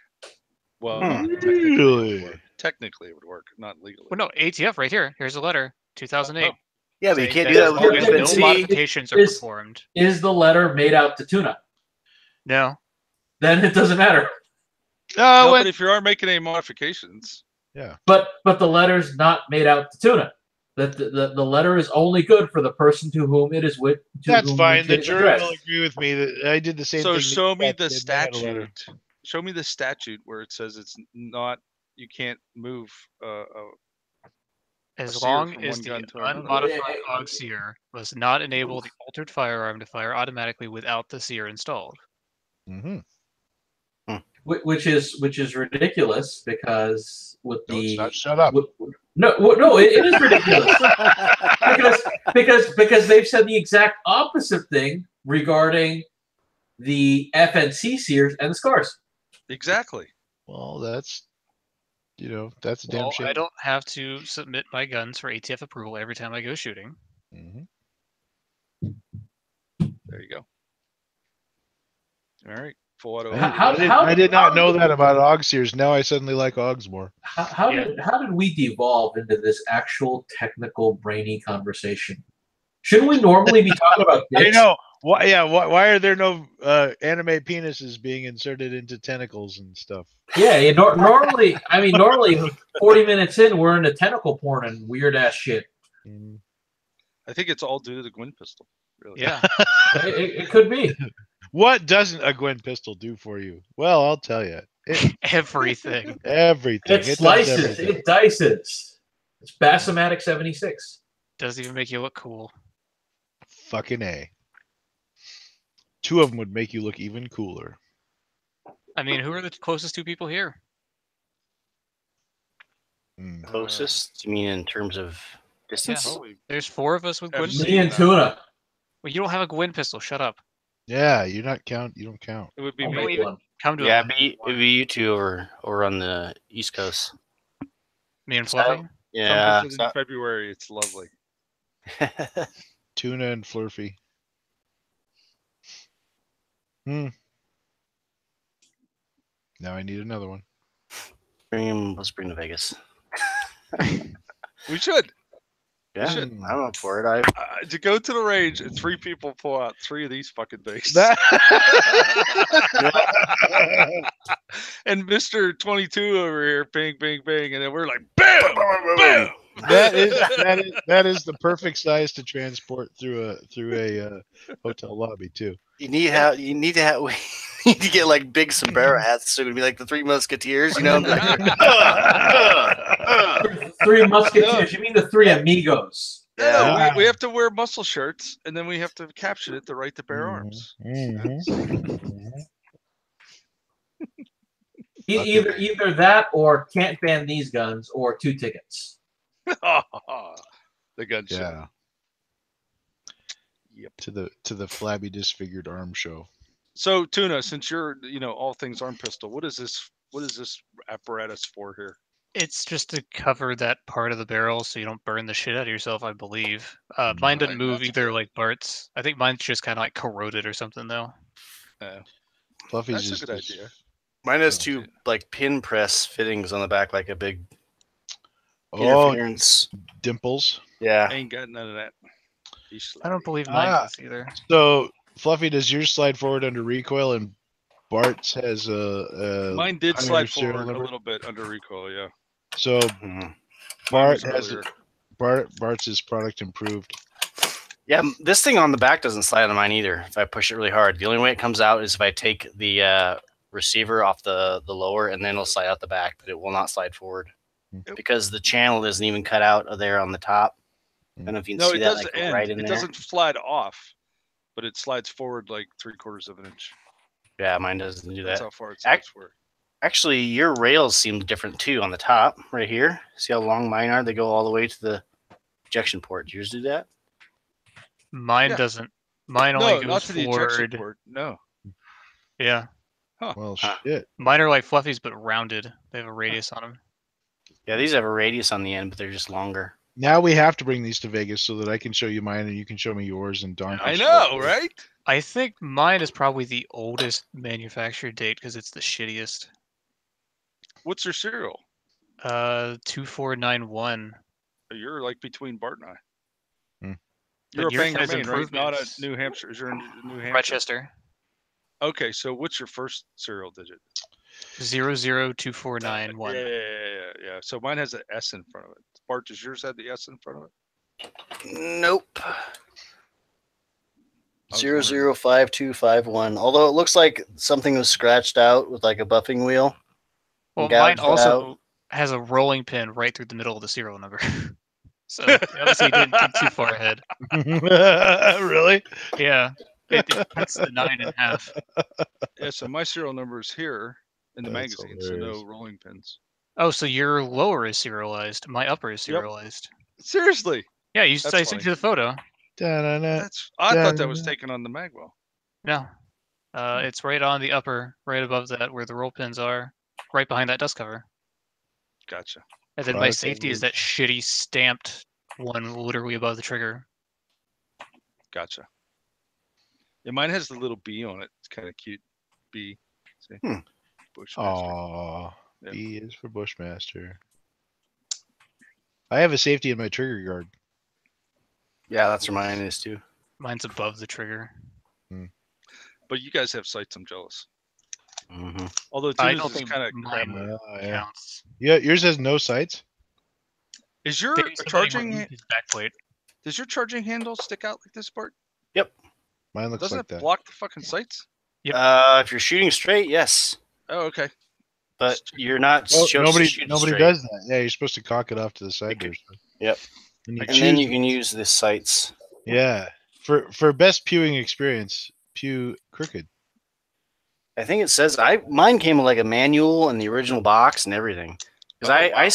Well, Really? technically it would work, not legally. Well, no, ATF right here. Here's a letter, 2008. Yeah, but you saying can't do that as with long your as no FNC. modifications are performed. Is the letter made out to tuna? No. Then it doesn't matter. No, but if you are making any modifications. Yeah. But the letter's not made out to tuna. The letter is only good for the person to whom it is with. That's fine. The jury will agree with me that I did the same thing. So show me the statute. Show me the statute where it says it's not. You can't move. As long as the unmodified AUG sear does not enable the altered firearm to fire automatically without the sear installed. Mm-hmm. Which is ridiculous because with shut up. No, it is ridiculous because they've said the exact opposite thing regarding the FNC sears and the scars. Exactly. Well, that's that's a damn shame. I don't have to submit my guns for ATF approval every time I go shooting. Mm-hmm. There you go. All right. Full auto. I did not know that about AUG sears. Now I suddenly like AUGs more. How did we devolve into this actual technical brainy conversation? Shouldn't we normally be talking about dicks? I know. Why? Yeah. Why are there no anime penises being inserted into tentacles and stuff? Yeah. Normally, 40 minutes in, we're into tentacle porn and weird ass shit. I think it's all due to the Gwyn pistol. Really. Yeah. it could be. What doesn't a Gwyn pistol do for you? Well, I'll tell you. Everything. Everything. It slices. It dices. It's Bassomatic 76. Doesn't even make you look cool. Fucking A. 2 of them would make you look even cooler. I mean, who are the closest 2 people here? Closest? You mean in terms of distance? Yeah. There's 4 of us with Gwyn. Me and Tuna. Well, you don't have a Gwyn pistol. Shut up. Yeah, you don't count. It would be I'll me. make one. Come to it would be you two over on the East Coast. Me and Fluffy? Yeah. Come in February. It's lovely. Tuna and Flurfy. Now I need another one. Let's bring to Vegas. We should. Yeah, I'm up for it. To go to the range and 3 people pull out 3 of these fucking things. And Mr. 22 over here, bang, bang, bang, and then we're like, bam, bam. That is the perfect size to transport through a hotel lobby too. You need to get like big sombrero hats, so it'd be like the 3 Musketeers, you know. 3 Musketeers. You mean the 3 Amigos? Yeah, we have to wear muscle shirts, and then we have to caption it to right to bear arms. Either that, or can't ban these guns, or 2 tickets. The gun show. Yeah. Yep. To the flabby disfigured arm show. So Tuna, since you're all things arm pistol, what is this apparatus for here? It's just to cover that part of the barrel so you don't burn the shit out of yourself, I believe. Mine doesn't move either like Bart's. I think mine's just kind of like corroded or something though. Fluffy's That's a good idea. Mine has 2 like pin press fittings on the back, like a big interference. Dimples. Yeah. I ain't got none of that. I don't believe mine does either. So Fluffy, does yours slide forward under recoil, and Bart's has a mine did slide forward a little bit under recoil, yeah. So Bart's is product improved. Yeah, this thing on the back doesn't slide on mine either. If I push it really hard, the only way it comes out is if I take the receiver off the lower, and then it'll slide out the back, but it will not slide forward because the channel isn't even cut out of there on the top. I don't know if you can see that like right in there. It doesn't slide off, but it slides forward like 3/4 of an inch. Yeah, mine doesn't do that. That's how far it slides forward. Actually, your rails seem different too on the top, right here. See how long mine are? They go all the way to the ejection port. Do yours do that? Mine doesn't. Mine only goes not to the forward. ejection port. No. Yeah. Huh. Well, shit. Mine are like Fluffy's, but rounded. They have a radius on them. Yeah, these have a radius on the end, but they're just longer. Now we have to bring these to Vegas so that I can show you mine and you can show me yours and Don. I know, right? I think mine is probably the oldest manufacturer date because it's the shittiest. What's your serial? 2491. You're like between Bart and I. Hmm. You're But a yours Bangor, has Maine, right? Not a improvements. New Hampshire. Is there a New Hampshire? Rochester. Okay, so what's your first serial digit? 002491. Yeah. So mine has an S in front of it. Bart, does yours have the S in front of it? Nope. I was 005251. Although it looks like something was scratched out with like a buffing wheel. Well, gouged mine also out. has a rolling pin right through the middle of the serial number. So obviously, you didn't think too far ahead. Really? Yeah, it cuts the 9 in half. Yeah, so my serial number is here in the That's magazine, hilarious. so no rolling pins. Oh, so your lower is serialized. My upper is Yep. serialized. Seriously? Yeah, I That's sent you the photo. Da-da-da. I thought that was taken on the Magwell. No, it's right on the upper, right above that, where the roll pins are, right behind that dust cover. Gotcha. And then my Product safety is that shitty stamped one literally above the trigger. Gotcha. Yeah, mine has the little bee on it. It's kind of cute. Bee. See? Bushmaster. Aw, Yeah. B is for Bushmaster. I have a safety in my trigger guard. Yeah, that's where mine is too. Mine's above the trigger. But you guys have sights. I'm jealous. Mm-hmm. Although I Tuna's don't is think kind of mine crap. Yeah. counts. Yeah, yours has no sights. Is your Maybe somebody charging? removed his backplate. Does your charging handle stick out like this, Bart? Mine looks Doesn't like it that. block the fucking sights? Yep. If you're shooting straight, yes, Oh, okay. but you're not Oh, supposed to nobody shoot nobody straight. does that. Yeah, you're supposed to cock it off to the side there. Yep. And you And choose. then you can use the sights. Yeah, for best pewing experience, pew crooked. I think it says mine came with like a manual and the original box and everything. Because wow.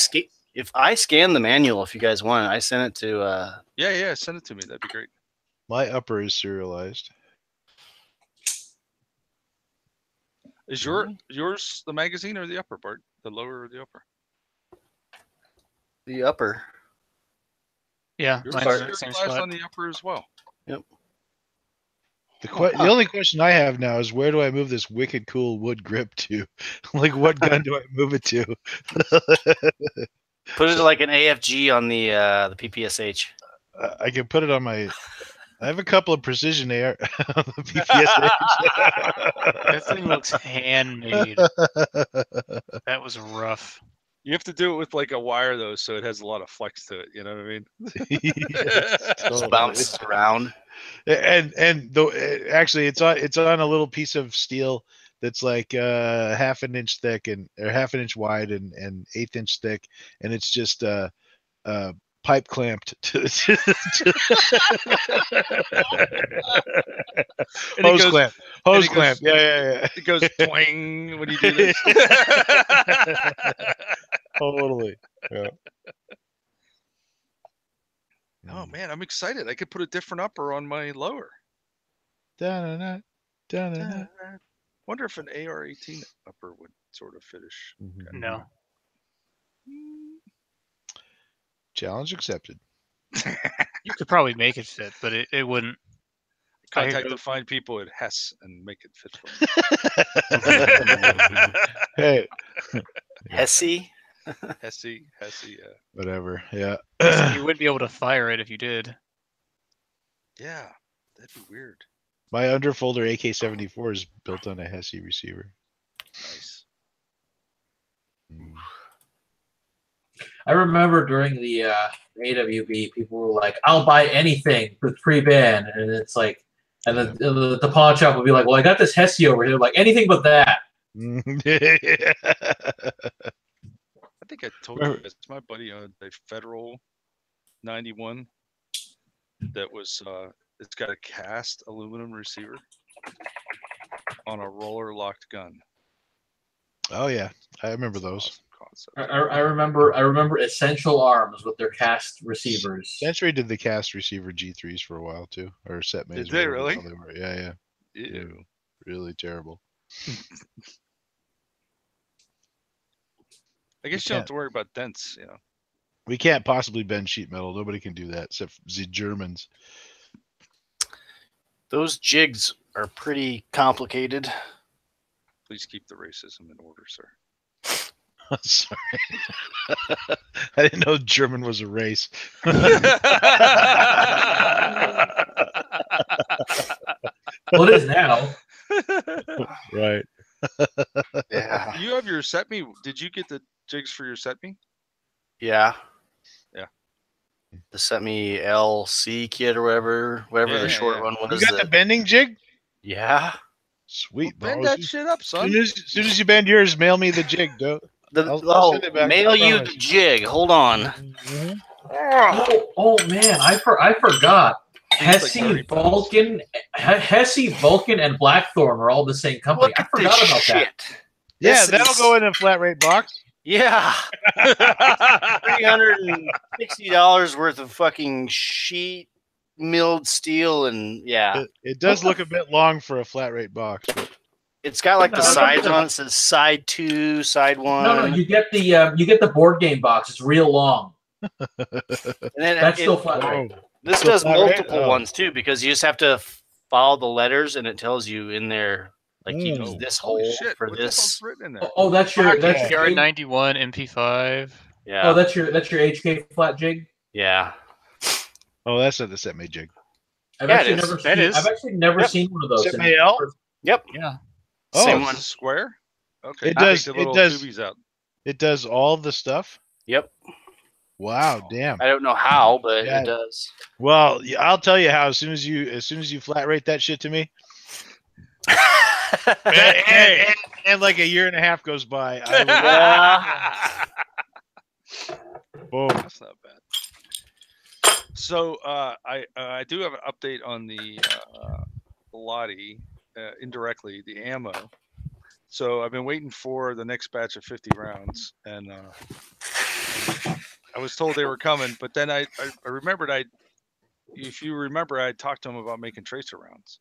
if I scan the manual, if you guys want, I sent it to. Yeah. Send it to me. That'd be great. My upper is serialized. Is yours the magazine or the upper, Bart? The lower or the upper? The upper. Yeah, Yours mine's is in the same serialized spot. on the upper as well. Yep. The only question I have now is where do I move this wicked cool wood grip to? Like, what gun do I move it to? Put it like an AFG on the PPSH. I can put it on my. I have a couple of precision AR on the PPSH. That thing looks handmade. That was rough. You have to do it with like a wire though, so it has a lot of flex to it. You know what I mean? Yes, Just totally. bounces around. And though actually it's on a little piece of steel that's like half an inch thick or half an inch wide and 1/8 inch thick, and it's just pipe clamped to hose clamp. Hose clamp. Yeah. It goes twang when you do this. Totally. Yeah. Oh man, I'm excited. I could put a different upper on my lower. Da-na-na, da-na-na. Wonder if an AR-18 upper would sort of finish. No. Challenge accepted. You could probably make it fit, but it wouldn't. Contact the fine people at Hess and make it fit for me. Hey. Hesse. Hesse, yeah. Whatever. Yeah. You wouldn't be able to fire it if you did. Yeah, that'd be weird. My underfolder AK-74 is built on a Hesse receiver. Nice. I remember during the AWB, people were like, "I'll buy anything with pre-ban," and it's like, and the pawn shop would be like, "Well, I got this Hesse over here, like anything but that." I think I told you this. My buddy owned a Federal 91 that was it's got a cast aluminum receiver on a roller locked gun. Oh yeah, I remember those. Awesome I remember Essential Arms with their cast receivers. Century did the cast receiver G3s for a while too, or set maze. Did they really? Yeah. Ew. Really terrible. I guess you don't have to worry about dents, you know. We can't possibly bend sheet metal. Nobody can do that except the Germans. Those jigs are pretty complicated. Please keep the racism in order, sir. Sorry. I didn't know German was a race. Well, it is now. Right. Yeah. You have your set me. Did you get the jigs for your set me? Yeah. Yeah. The set me LC kit or whatever the short one was. You got the bending jig? Yeah. Sweet. Bend that shit up, son. As soon as you bend yours, mail me the jig, though. I'll send it back, mail I you promise. the jig. Hold on. Mm-hmm. Oh man, I forgot. It's like Hesse, Vulcan, and Blackthorn are all the same company. Look I at forgot this about that. shit. Yeah, This that'll is- go in a flat rate box. Yeah. $360 worth of fucking sheet milled steel, and yeah. It does look a bit long for a flat rate box. But It's got like the No, sides no. on it. It says side 2, side 1. No, you get the board game box. It's real long. And then That's still flat rate. This Still does flat rate? multiple Oh. ones too, because you just have to follow the letters, and it tells you in there, like you use this Holy hole shit, for what the fuck's this. written in there? Oh, that's your PR91 MP5. Yeah. Oh, that's your HK flat jig. Yeah. Oh, that's not the set me jig. I've Yeah, actually it is. never That seen. is. I've actually never Yep. seen one of those. Set in me L? person. Yep. Yeah. Oh, Same It's one. a square? Okay. It Take does- the it little does- tubies out. It does all the stuff. Yep. Wow, damn. I don't know how, but Yeah. it does. Well, I'll tell you how. As soon as you flat rate that shit to me, and like a year and a half goes by, I will, boom. That's not bad. So I do have an update on the Lottie, indirectly, the ammo. So I've been waiting for the next batch of 50 rounds, and I was told they were coming, but then I remembered if you remember, I talked to him about making tracer rounds.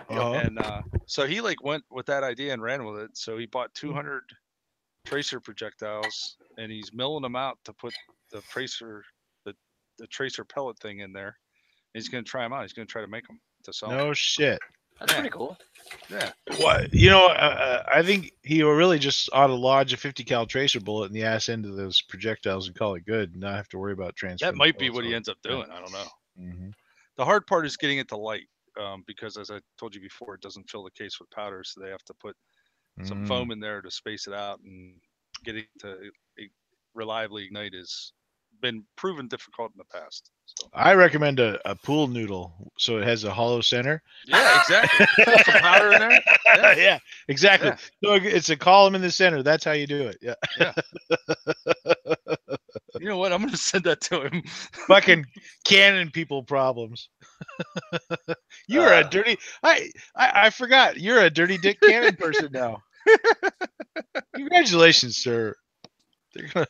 Uh-huh. And so he like went with that idea and ran with it. So he bought 200 tracer projectiles, and he's milling them out to put the tracer pellet thing in there. And he's going to try them out. He's going to try to make them to sell. No shit. That's pretty cool. Yeah. What I think he really just ought to lodge a 50 cal tracer bullet in the ass end of those projectiles and call it good, and not have to worry about transferring. That might be what he ends up doing. I don't know. Mm-hmm. The hard part is getting it to light, because as I told you before, it doesn't fill the case with powder, so they have to put some foam in there to space it out, and getting to reliably ignite has been proven difficult in the past. So. I recommend a pool noodle so it has a hollow center. Yeah, exactly. Put some powder in there. Yeah, exactly. Yeah. So it's a column in the center. That's how you do it. Yeah. You know what? I'm going to send that to him. Fucking cannon people problems. You're a dirty. I forgot. You're a dirty dick cannon person now. Congratulations, sir.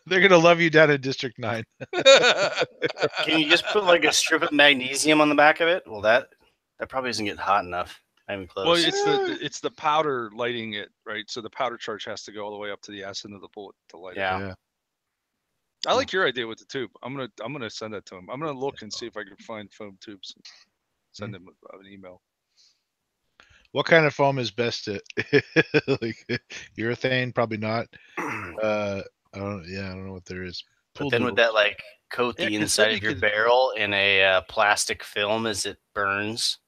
They're gonna love you down in District 9. Can you just put like a strip of magnesium on the back of it? Well, that probably isn't getting hot enough. Not even close. Well, it's the powder lighting it, right? So the powder charge has to go all the way up to the ass end of the bullet to light it. Yeah. I like your idea with the tube. I'm gonna send that to him. I'm gonna look and see if I can find foam tubes and send him an email. What kind of foam is best to like urethane? Probably not. I don't know what there is. But then would that like coat the inside of your barrel in a plastic film as it burns?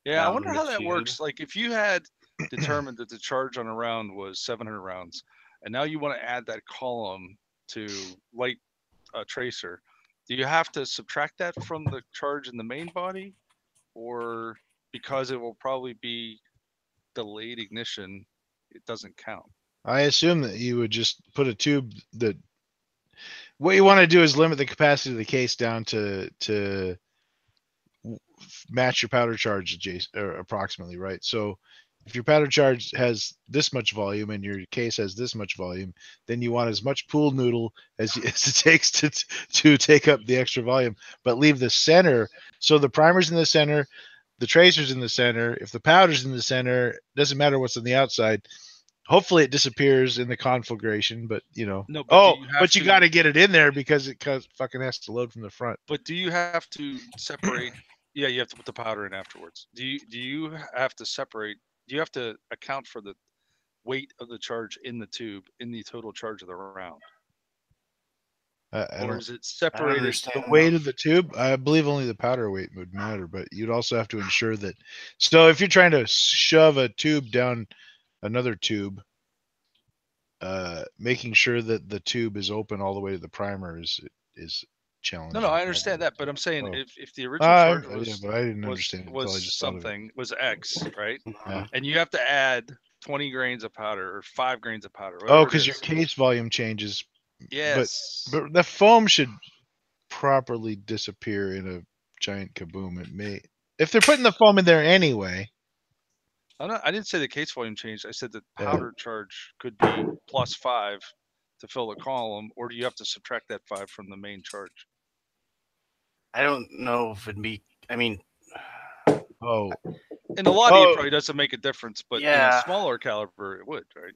Yeah, I wonder how that works. Like if you had determined that the charge on a round was 700 rounds, and now you want to add that column to light a tracer, do you have to subtract that from the charge in the main body, or because it will probably be delayed ignition, it doesn't count? I assume that you would just put a tube that. What you want to do is limit the capacity of the case down to match your powder charge approximately, right? So if your powder charge has this much volume and your case has this much volume, then you want as much pool noodle as it takes to take up the extra volume, but leave the center. So the primer's in the center, the tracer's in the center. If the powder's in the center, doesn't matter what's on the outside. Hopefully it disappears in the conflagration, but you know. No, but you got to get it in there because it fucking has to load from the front. But do you have to separate? Yeah, you have to put the powder in afterwards. Do you have to separate? Do you have to account for the weight of the charge in the tube in the total charge of the round? Or is it separated? The weight of the tube, I believe only the powder weight would matter, but you'd also have to ensure that. So if you're trying to shove a tube down another tube, making sure that the tube is open all the way to the primer is challenging. No, I understand that, but I'm saying if the original charge was, but I didn't understand was something was X, right? Yeah. And you have to add 20 grains of powder or 5 grains of powder. Because your case volume changes. Yes, but the foam should properly disappear in a giant kaboom. It may, if they're putting the foam in there anyway. I didn't say the case volume changed. I said the powder charge could be +5 to fill the column, or do you have to subtract that 5 from the main charge? I don't know if it'd be. I mean, in a lot of it probably doesn't make a difference, but in a smaller caliber it would, right?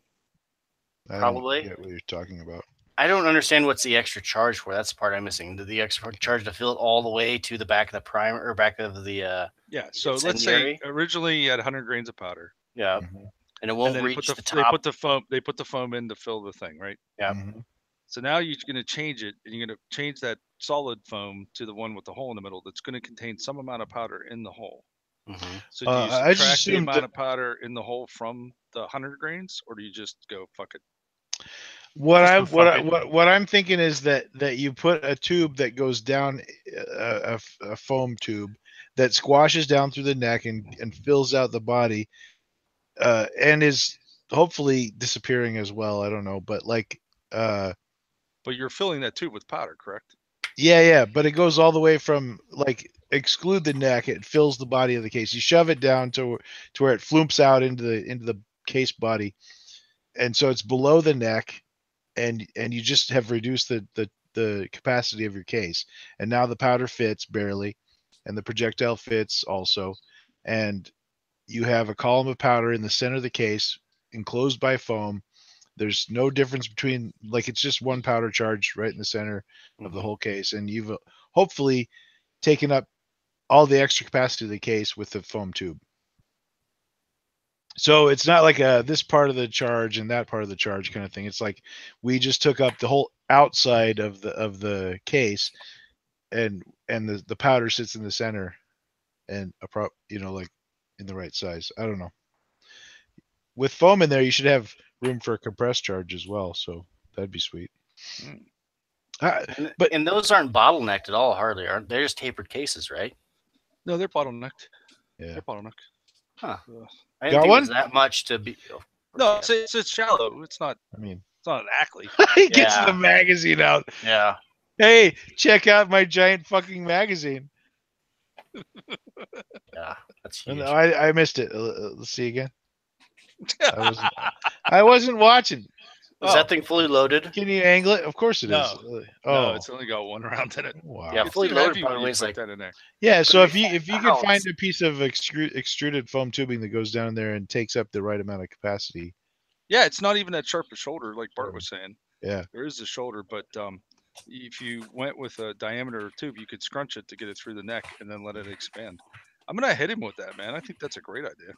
Probably. I don't get what you're talking about. I don't understand what's the extra charge for. That's the part I'm missing. The extra charge to fill it all the way to the back of the primer or back of the yeah. So let's say originally you had 100 grains of powder. Yeah. Mm-hmm. And it won't reach the top. They put the foam in to fill the thing, right? Yeah. Mm-hmm. So now you're going to change it, and you're going to change that solid foam to the one with the hole in the middle that's going to contain some amount of powder in the hole. Mm-hmm. So do you subtract the amount of powder in the hole from the 100 grains, or do you just go fuck it? What I'm thinking is that you put a tube that goes down a foam tube that squashes down through the neck and fills out the body, and is hopefully disappearing as well. I don't know, but like. But you're filling that tube with powder, correct? Yeah, but it goes all the way from like exclude the neck. It fills the body of the case. You shove it down to where it floomps out into the case body, and so it's below the neck, and you just have reduced the capacity of your case, and now the powder fits barely, and the projectile fits also, and you have a column of powder in the center of the case enclosed by foam. There's no difference between, like, it's just one powder charge right in the center of the whole case. And you've hopefully taken up all the extra capacity of the case with the foam tube. So it's not like this part of the charge and that part of the charge kind of thing. It's like we just took up the whole outside of the case, and the powder sits in the center, and like in the right size. I don't know. With foam in there, you should have room for a compressed charge as well, so that'd be sweet. And those aren't bottlenecked at all, hardly, aren't they? They're just tapered cases, right? No, they're bottlenecked. Yeah, they're bottlenecked. Huh. I didn't think it was that much to be. No, it's shallow. It's not. I mean, it's not an Ackley. He gets the magazine out. Yeah. Hey, check out my giant fucking magazine. Yeah, that's huge. I missed it. Let's see again. I wasn't watching. Is that thing fully loaded? Can you angle it? Of course it is. No, it's only got one round in it. Wow. Yeah, fully loaded probably weighs like that in there. Yeah, so if you can find a piece of extruded foam tubing that goes down there and takes up the right amount of capacity. Yeah, it's not even that sharp a shoulder like Bart was saying. Yeah. There is a shoulder, but if you went with a diameter tube, you could scrunch it to get it through the neck and then let it expand. I'm going to hit him with that, man. I think that's a great idea.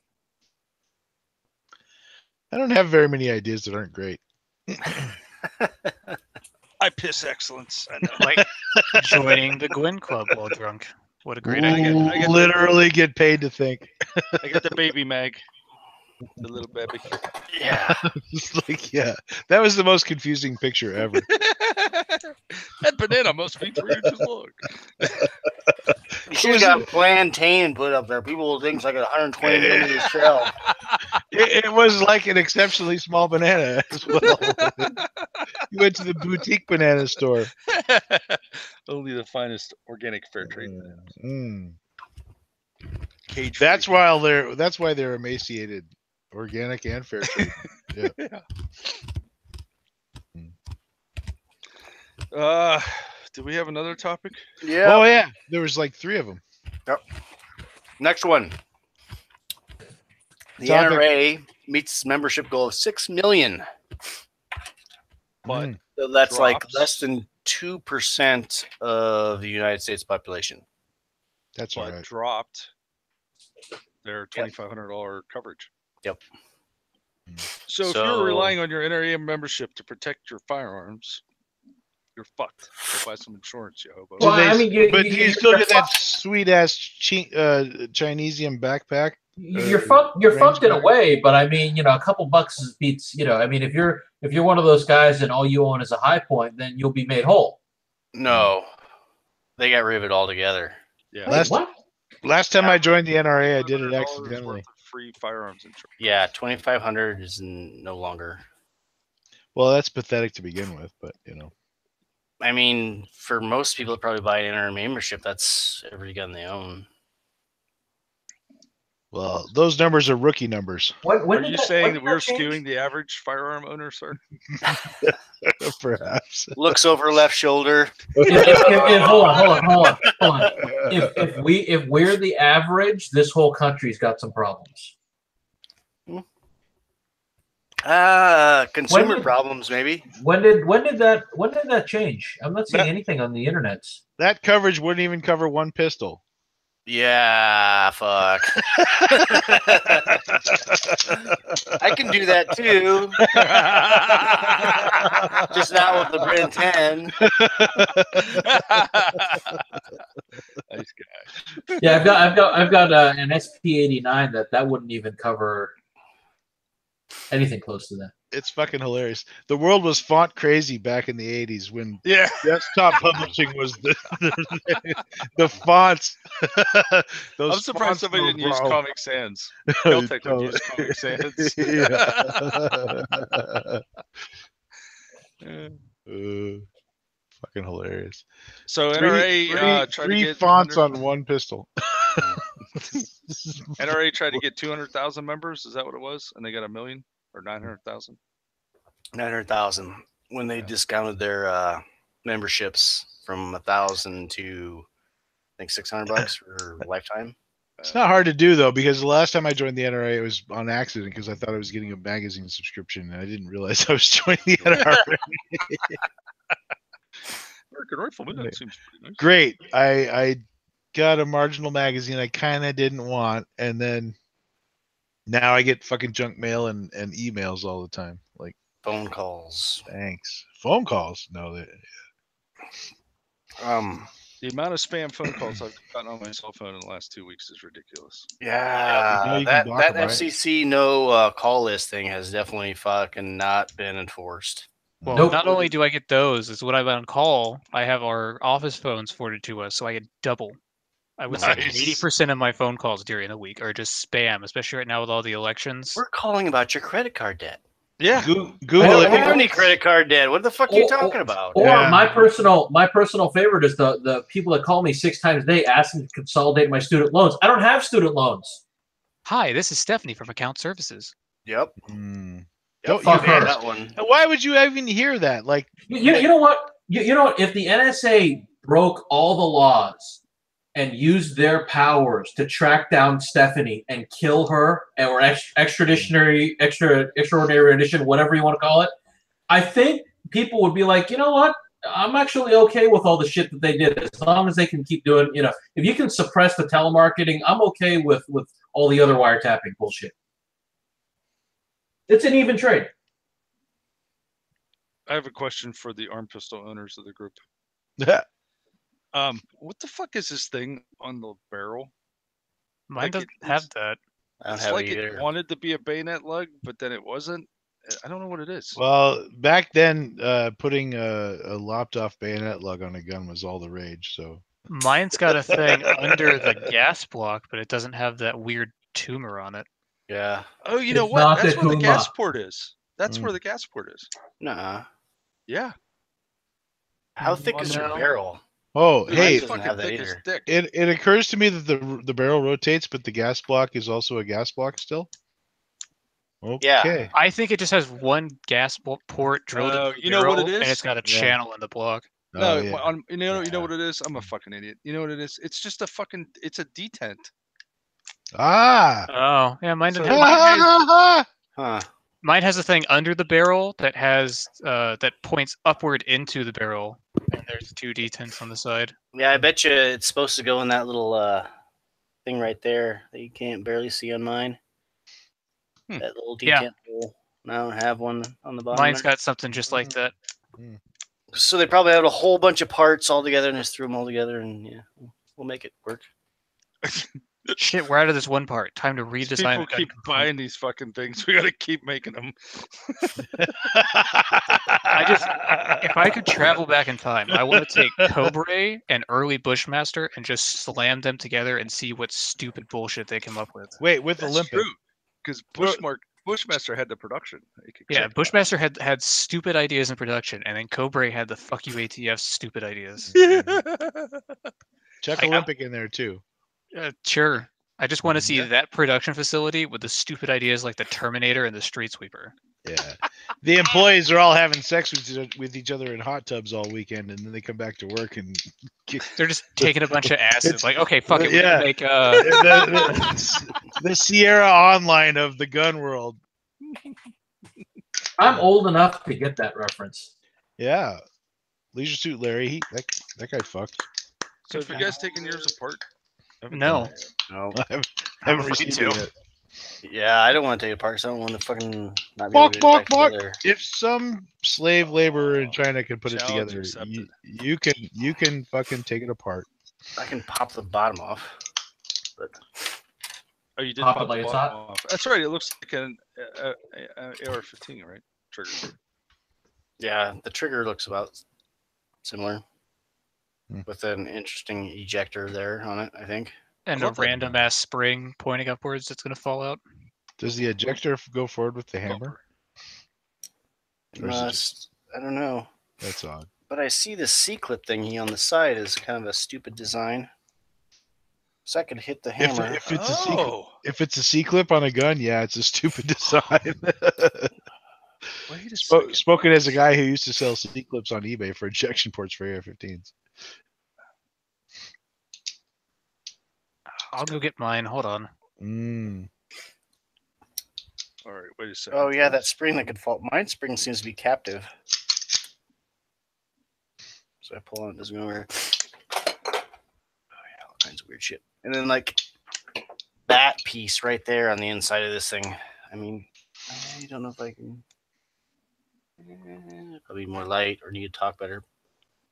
I don't have very many ideas that aren't great. I piss excellence. I know. Like joining the Gwyn Club while drunk. What a great idea. I literally get paid to think. I got the baby mag. The little baby. Yeah. It's like, yeah. That was the most confusing picture ever. That banana must be 3 inches long. You should have got plantain put up there. People will think it's like a 120 millimeter shell. It was like an exceptionally small banana as well. You went to the boutique banana store. Only the finest organic fair trade bananas. Cage. That's why they're emaciated, organic and fair trade. Yeah. Do we have another topic? Yeah. Oh yeah, there was like 3 of them. Yep. Next one. The NRA meets its membership goal of 6 million. But So that's like drops. less than 2% of the United States population. That's all but right. dropped their $2,500 coverage. Yep. So if you're relying on your NRA membership to protect your firearms, you're fucked. Go buy some insurance, you hobo. Well, I mean, do you still get that sweet ass Chinesium backpack? You're fucked in a way, but I mean, a couple bucks beats. I mean, if you're one of those guys and all you own is a high point, then you'll be made whole. No, they got rid of it altogether. Yeah. Wait, Last time I joined the NRA, I did it $500 accidentally. worth of free firearms insurance. Yeah, 2,500 is no longer. Well, that's pathetic to begin with, but I mean, for most people that probably buy an NRA membership, that's every gun they own. Well, those numbers are rookie numbers. Are you saying that we're skewing the average firearm owner, sir? Perhaps. Looks over left shoulder. Hold on. If we're the average, this whole country's got some problems. Consumer problems, maybe. When did that change? I'm not seeing anything on the internet. That coverage wouldn't even cover one pistol. Yeah, fuck. I can do that too. Just not with the Bren 10. Nice guy. Yeah, I've got an SP89 that wouldn't even cover anything close to that. It's fucking hilarious. The world was font crazy back in the 80s when Yeah. desktop publishing was the fonts. I'm surprised somebody didn't use Comic Sans. Caltech would use Comic Sans. Fucking hilarious. So NRA tried to get fonts on one pistol. NRA tried to get 200,000 members. Is that what it was? And they got 1 million or 900,000. 900,000 when they discounted their memberships from 1,000 to I think $600 for lifetime. It's not hard to do though, because the last time I joined the NRA, it was on accident because I thought I was getting a magazine subscription and I didn't realize I was joining the NRA. American Rifleman, that seems pretty nice. Great. I got a marginal magazine I kind of didn't want, and then now I get fucking junk mail and emails all the time. Like phone calls. Thanks. Phone calls? No. The amount of spam phone calls I've gotten on my cell phone in the last 2 weeks is ridiculous. Yeah, that FCC no call list thing has definitely fucking not been enforced. Well, not only do I get those, is when I'm on call, I have our office phones forwarded to us, so I get double. I would say 80% of my phone calls during the week are just spam, especially right now with all the elections. We're calling about your credit card debt. Yeah, Google. I don't have any credit card debt. What the fuck are you talking about? Or my personal favorite is the people that call me 6 times a day asking to consolidate my student loans. I don't have student loans. Hi, this is Stephanie from Account Services. Yep. Don't fuck you her. That one. Why would you even hear that? Like, you know what? You know what? If the NSA broke all the laws and used their powers to track down Stephanie and kill her, or extraordinary edition, whatever you want to call it, I think people would be like, you know what? I'm actually okay with all the shit that they did, as long as they can keep doing. If you can suppress the telemarketing, I'm okay with all the other wiretapping bullshit. It's an even trade. I have a question for the arm pistol owners of the group. What the fuck is this thing on the barrel? Mine doesn't have that. I don't It's have like it either. it wanted to be a bayonet lug, but then it wasn't. I don't know what it is. well, back then, putting a lopped-off bayonet lug on a gun was all the rage. So Mine's got a thing under the gas block, but it doesn't have that weird tumor on it. Yeah. Oh, you know It's what? not That's the where the Kuma. gas port is. That's where the gas port is. Nuh-uh. Yeah. How thick is your no. barrel? oh, Mine hey, doesn't Fucking have that thick as either. dick. it occurs to me that the barrel rotates, but the gas block is also a gas block still. Okay. Yeah. I think it just has one gas port drilled into the you know what barrel, it and is? it's got a Yeah. channel in the block. No, Oh, yeah. you know what it is? I'm a fucking idiot. You know what it is? It's just it's a detent. Ah. Oh, yeah, mine So didn't my have. guys- Huh. Mine has a thing under the barrel that has that points upward into the barrel, and there's 2 detents on the side. Yeah, I bet you it's supposed to go in that little thing right there that you can't barely see on mine. That little detent hole. I don't have one on the bottom. Mine's got something just like that. So they probably had a whole bunch of parts all together and just threw them all together, and yeah, we'll make it work. Shit, we're out of this one part. Time to redesign. People keep buying these fucking things. We got to keep making them. If I could travel back in time, I want to take Cobra and early Bushmaster and just slam them together and see what stupid bullshit they come up with. Wait, with Olympic. Because Bushmaster had the production. Yeah, Bushmaster had stupid ideas in production, and then Cobra had the fuck you ATF stupid ideas. Check Olympic in there too. Sure. I just want to see that production facility with the stupid ideas like the Terminator and the Street Sweeper. Yeah. The employees are all having sex with each other in hot tubs all weekend, and then they come back to work and they're just taking a bunch of acid. Like, okay, fuck it. Yeah. We make the Sierra Online of the gun world. I'm old enough to get that reference. Yeah. Leisure Suit Larry, that guy fucked. So have you guys taken yours apart? No. I haven't received it yet. Yeah, I don't want to take it apart because I don't want to fucking not be able to get it back together. If some slave laborer in China can put it together, you can fucking take it apart. I can pop the bottom off. But oh, you did pop pop it like the it's bottom hot? off. That's right. It looks like an AR-15, right? Trigger. yeah, the trigger looks about similar. With an interesting ejector there on it, I think. And a random ass spring pointing upwards that's going to fall out. Does the ejector go forward with the hammer? I don't know. That's odd. But I see the C-clip thingy on the side is kind of a stupid design. So I could hit the hammer. If it's a C-clip on a gun, yeah, it's a stupid design. Spoken as a guy who used to sell C-clips on eBay for ejection ports for AR-15s. I'll go get mine. Hold on. All right, wait a second. Oh, yeah, that spring that could fall. Mine spring seems to be captive. So I pull on it, doesn't go over. Oh, yeah, all kinds of weird shit. And then, like, that piece right there on the inside of this thing. I mean, I don't know if I can. Probably more light or need to talk better.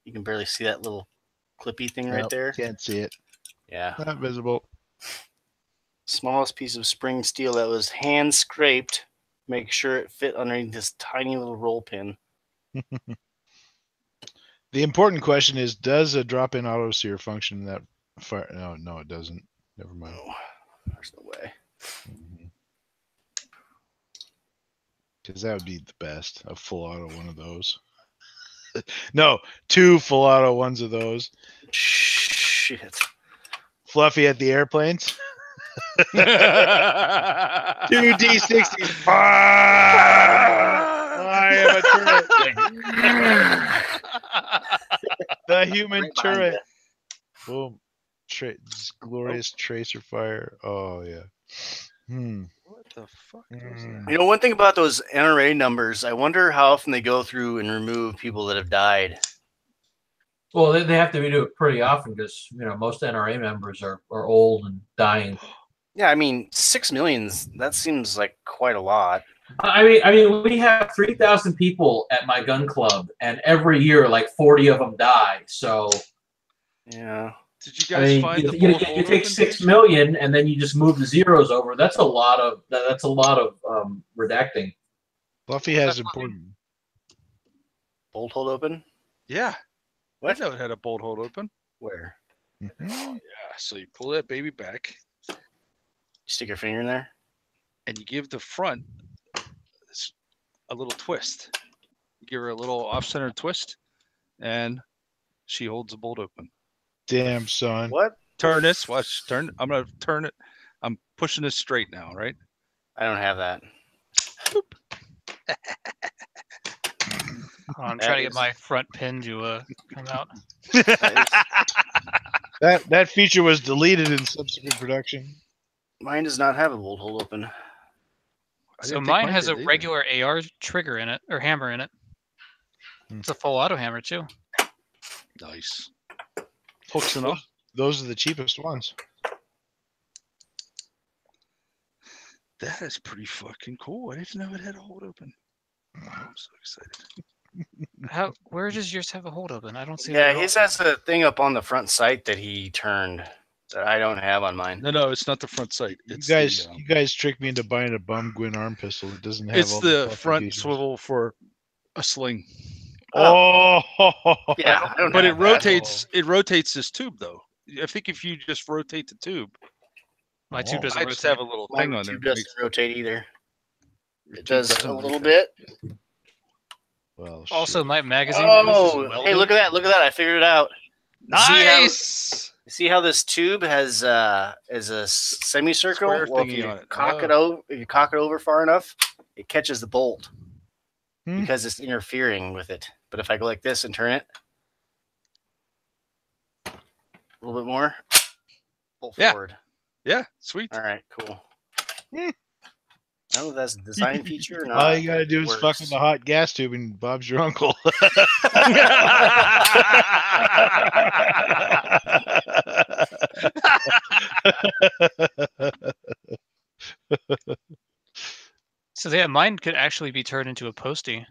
You can barely see that little clippy thing right there. Can't see it. Yeah. Not visible. Smallest piece of spring steel that was hand scraped. Make sure it fit underneath this tiny little roll pin. The important question is, does a drop-in auto sear function in that fire? No, it doesn't. Never mind. No, there's no way. Because that would be the best, a full auto one of those. No, 2 full auto ones of those. Shit. Fluffy at the airplanes. 2 D60s. I am a turret. The human turret. Boom. Glorious tracer fire. Oh, yeah. What the fuck is that? You know, one thing about those NRA numbers, I wonder how often they go through and remove people that have died. Well, they have to do it pretty often because, you know, most NRA members are old and dying. Yeah, I mean, 6 million, that seems like quite a lot. I mean, we have 3,000 people at my gun club, and every year, like 40 of them die. So, yeah. Did you guys find you take 6 million and then you just move the zeros over. That's a lot of redacting. Fluffy has important bolt hold open. Yeah. What? I know it had a bolt hold open. Where? Oh, yeah. So you pull that baby back. You stick your finger in there, and you give the front a little twist. You give her a little off-center twist, and she holds the bolt open. Damn, son. What? Turn this. Watch. Turn. I'm gonna turn it. I'm pushing this straight now, right? I don't have that. I'm trying to get my front pin to come out. That feature was deleted in subsequent production. Mine does not have a bolt hold open. So mine has a regular AR trigger in it, or hammer in it. It's a full auto hammer too. Nice. Hooks enough. Those are the cheapest ones. That is pretty fucking cool. I didn't know it had a hold open. I'm so excited. Where does yours have a hold open? I don't see. Yeah, his has a thing up on the front sight that he turned that I don't have on mine. No, it's not the front sight. It's you guys tricked me into buying a bum Gwyn arm pistol. It doesn't have. It's all the the front features. swivel for a sling. Oh, yeah, but it rotates. It rotates this tube though. I think if you just rotate the tube, my tube doesn't. I just have a little thing on there. Tube doesn't rotate either. It does a little bit. Well, also, my magazine. Oh, hey, look at that! Look at that! I figured it out. Nice. See how this tube has is a semicircle? Square Well, if thingy you on it. cock it over, if you cock it over far enough, it catches the bolt Hmm. because it's interfering with it. But if I go like this and turn it a little bit more, pull forward. Yeah, sweet. All right, cool. I don't know if that's a design feature or not. all you gotta do is Works. fuck in the hot gas tube, and Bob's your uncle. So yeah, mine could actually be turned into a postie.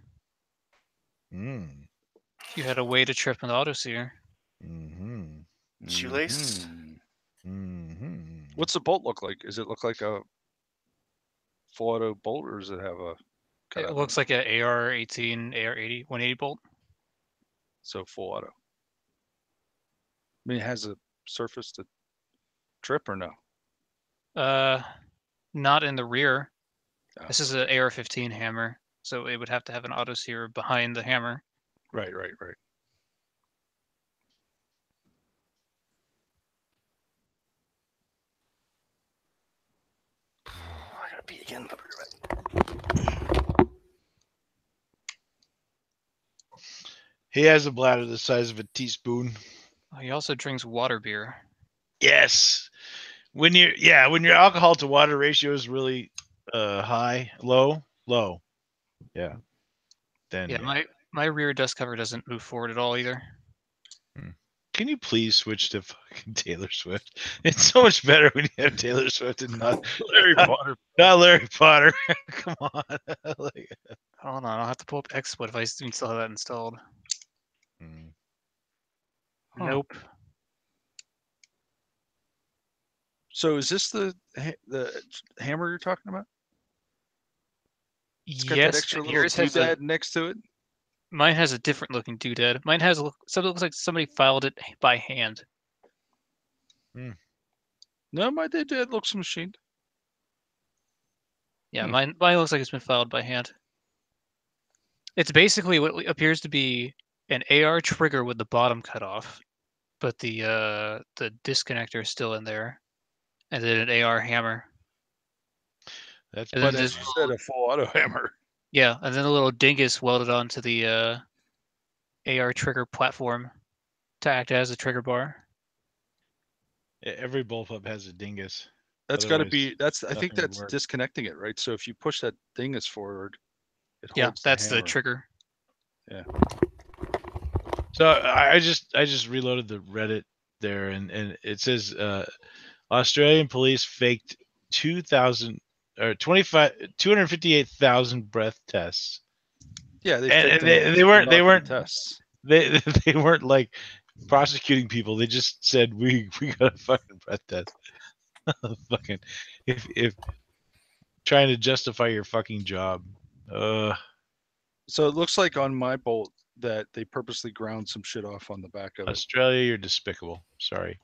Mm. If you had a way to trip an auto sear. Mm-hmm. Shoelace? Mm-hmm. What's the bolt look like? Does it look like a full auto bolt, or does it have a? It looks like an AR-18, AR-80, 180 bolt. So full auto. I mean, it has a surface to trip or no? Not in the rear. Oh. This is an AR-15 hammer, so it would have to have an auto sear behind the hammer. Right. I gotta pee again. He has a bladder the size of a teaspoon. He also drinks water beer. Yes. When your alcohol to water ratio is really low. Yeah. Then Yeah, my rear dust cover doesn't move forward at all either. Can you please switch to fucking Taylor Swift? It's so much better when you have Taylor Swift and not Larry Potter. Not Larry Potter. Come on. Hold on, I'll have to pull up XSplit if I still have that installed. Nope. So is this the hammer you're talking about? It's got that Yes, extra but little yours has doodad next to it. Mine has a different looking doodad. Mine has something that looks like somebody filed it by hand. No, my doodad looks machined. Yeah, mine looks like it's been filed by hand. It's basically what appears to be an AR trigger with the bottom cut off, but the disconnector is still in there, and then an AR hammer. That's But instead of full auto hammer. Yeah, and then a little dingus welded onto the AR trigger platform to act as a trigger bar. Every bullpup has a dingus. That's got to be. I think nothing would that's work. disconnecting it, right? So if you push that dingus forward, it Yeah, holds that's the hammer. trigger. Yeah. So I just reloaded the Reddit there, and it says Australian police faked 258,000 breath tests. Yeah, they weren't tests. They weren't like prosecuting people. They just said we got a fucking breath test. Fucking if trying to justify your fucking job. So it looks like on my bolt that they purposely ground some shit off on the back of it. Australia, you're despicable. Sorry.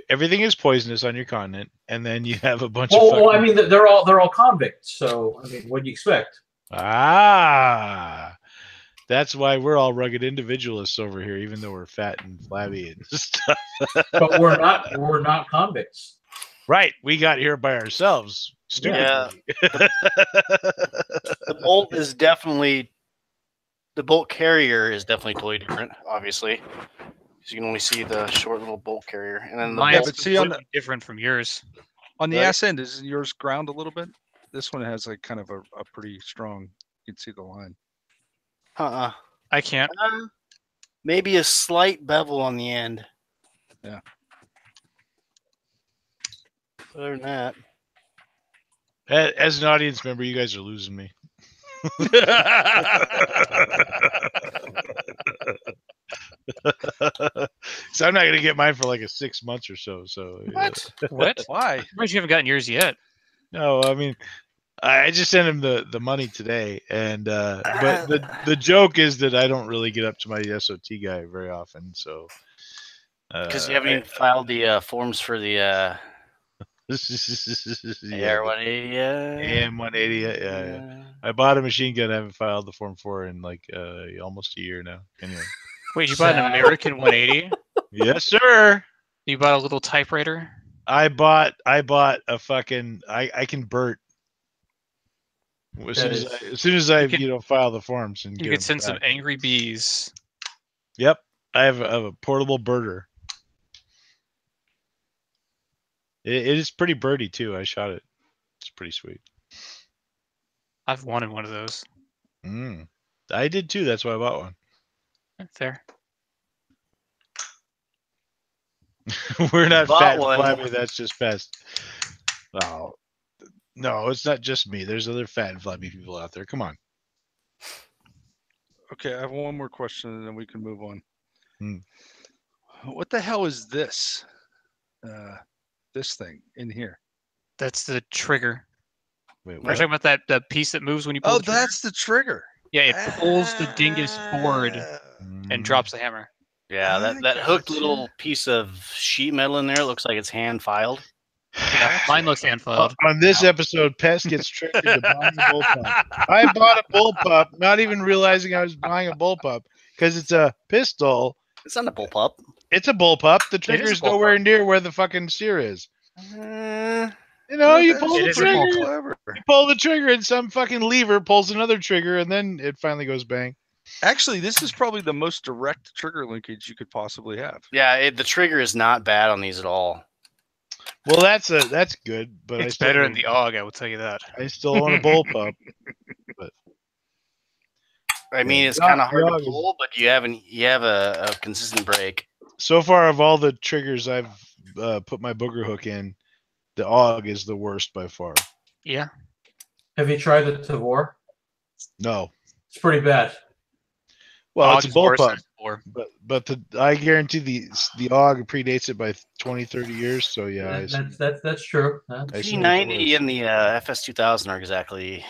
Everything is poisonous on your continent, and then you have a bunch of. Well, I mean, they're all convicts. So I mean, what do you expect? That's why we're all rugged individualists over here, even though we're fat and flabby and stuff. But we're not convicts. Right, we got here by ourselves. Stupidly. Yeah. The bolt is definitely. The bolt carrier is definitely totally different, obviously. Because you can only see the short little bolt carrier, and then the Mine's bolt, but see on completely different from yours. On the Right. ass end, is yours ground a little bit? This one has like kind of a pretty strong. You can see the line. I can't. Maybe a slight bevel on the end. Yeah. Other than that, As an audience member, you guys are losing me. So I'm not gonna get mine for like a 6 months or so. So What? What? Why? I'm surprised you haven't gotten yours yet. No, I mean, I just sent him the money today, and but the joke is that I don't really get up to my SOT guy very often. So because you haven't even filed the forms for the yeah, AR-180. AM-180. Yeah. I bought a machine gun. I haven't filed the form for in like almost a year now. Anyway. Wait, you bought an American 180? Yes, sir. You bought a little typewriter? I bought a fucking. I can Bert. As soon as I file the forms and you get could them send some back. angry bees. Yep, I have a portable birder. It is pretty birdie too. I shot it. It's pretty sweet. I've wanted one of those. I did too. That's why I bought one. Fair. We're not Bought fat and one. flabby. That's just best. Oh, no, it's not just me. There's other fat and flabby people out there. Come on. Okay, I have one more question, and then we can move on. Hmm. What the hell is this? This thing in here. That's the trigger. Wait, Are you what? talking about that piece that moves when you pull Oh, the trigger? that's the trigger. Yeah, it pulls the dingus forward and drops the hammer. Yeah, that hooked little piece of sheet metal in there looks like it's hand filed. Yeah, mine looks hand filed. On this episode, Pest gets triggered to buying a bullpup. I bought a bullpup, not even realizing I was buying a bullpup because it's a pistol. It's not a bullpup. It's a bullpup. The It trigger is a is nowhere bullpup. near where the fucking sear is. You know, No, you that pull is the a pretty trigger, clever. you pull the trigger, and some fucking lever pulls another trigger, and then it finally goes bang. Actually, this is probably the most direct trigger linkage you could possibly have. Yeah, the trigger is not bad on these at all. Well, that's good, but It's better than the AUG, I will tell you that. I still own a bullpup. But I mean, it's the kind of hard AUG to is- pull, but you have a consistent break. so far of all the triggers I've put my booger hook in, the AUG is the worst by far. Yeah. Have you tried the Tavor? No. It's pretty bad. Well, AUG it's a is worse than bullpup, Tavor. but I guarantee the AUG predates it by 20, 30 years. So yeah, That's true. G90 and the FS2000 are exactly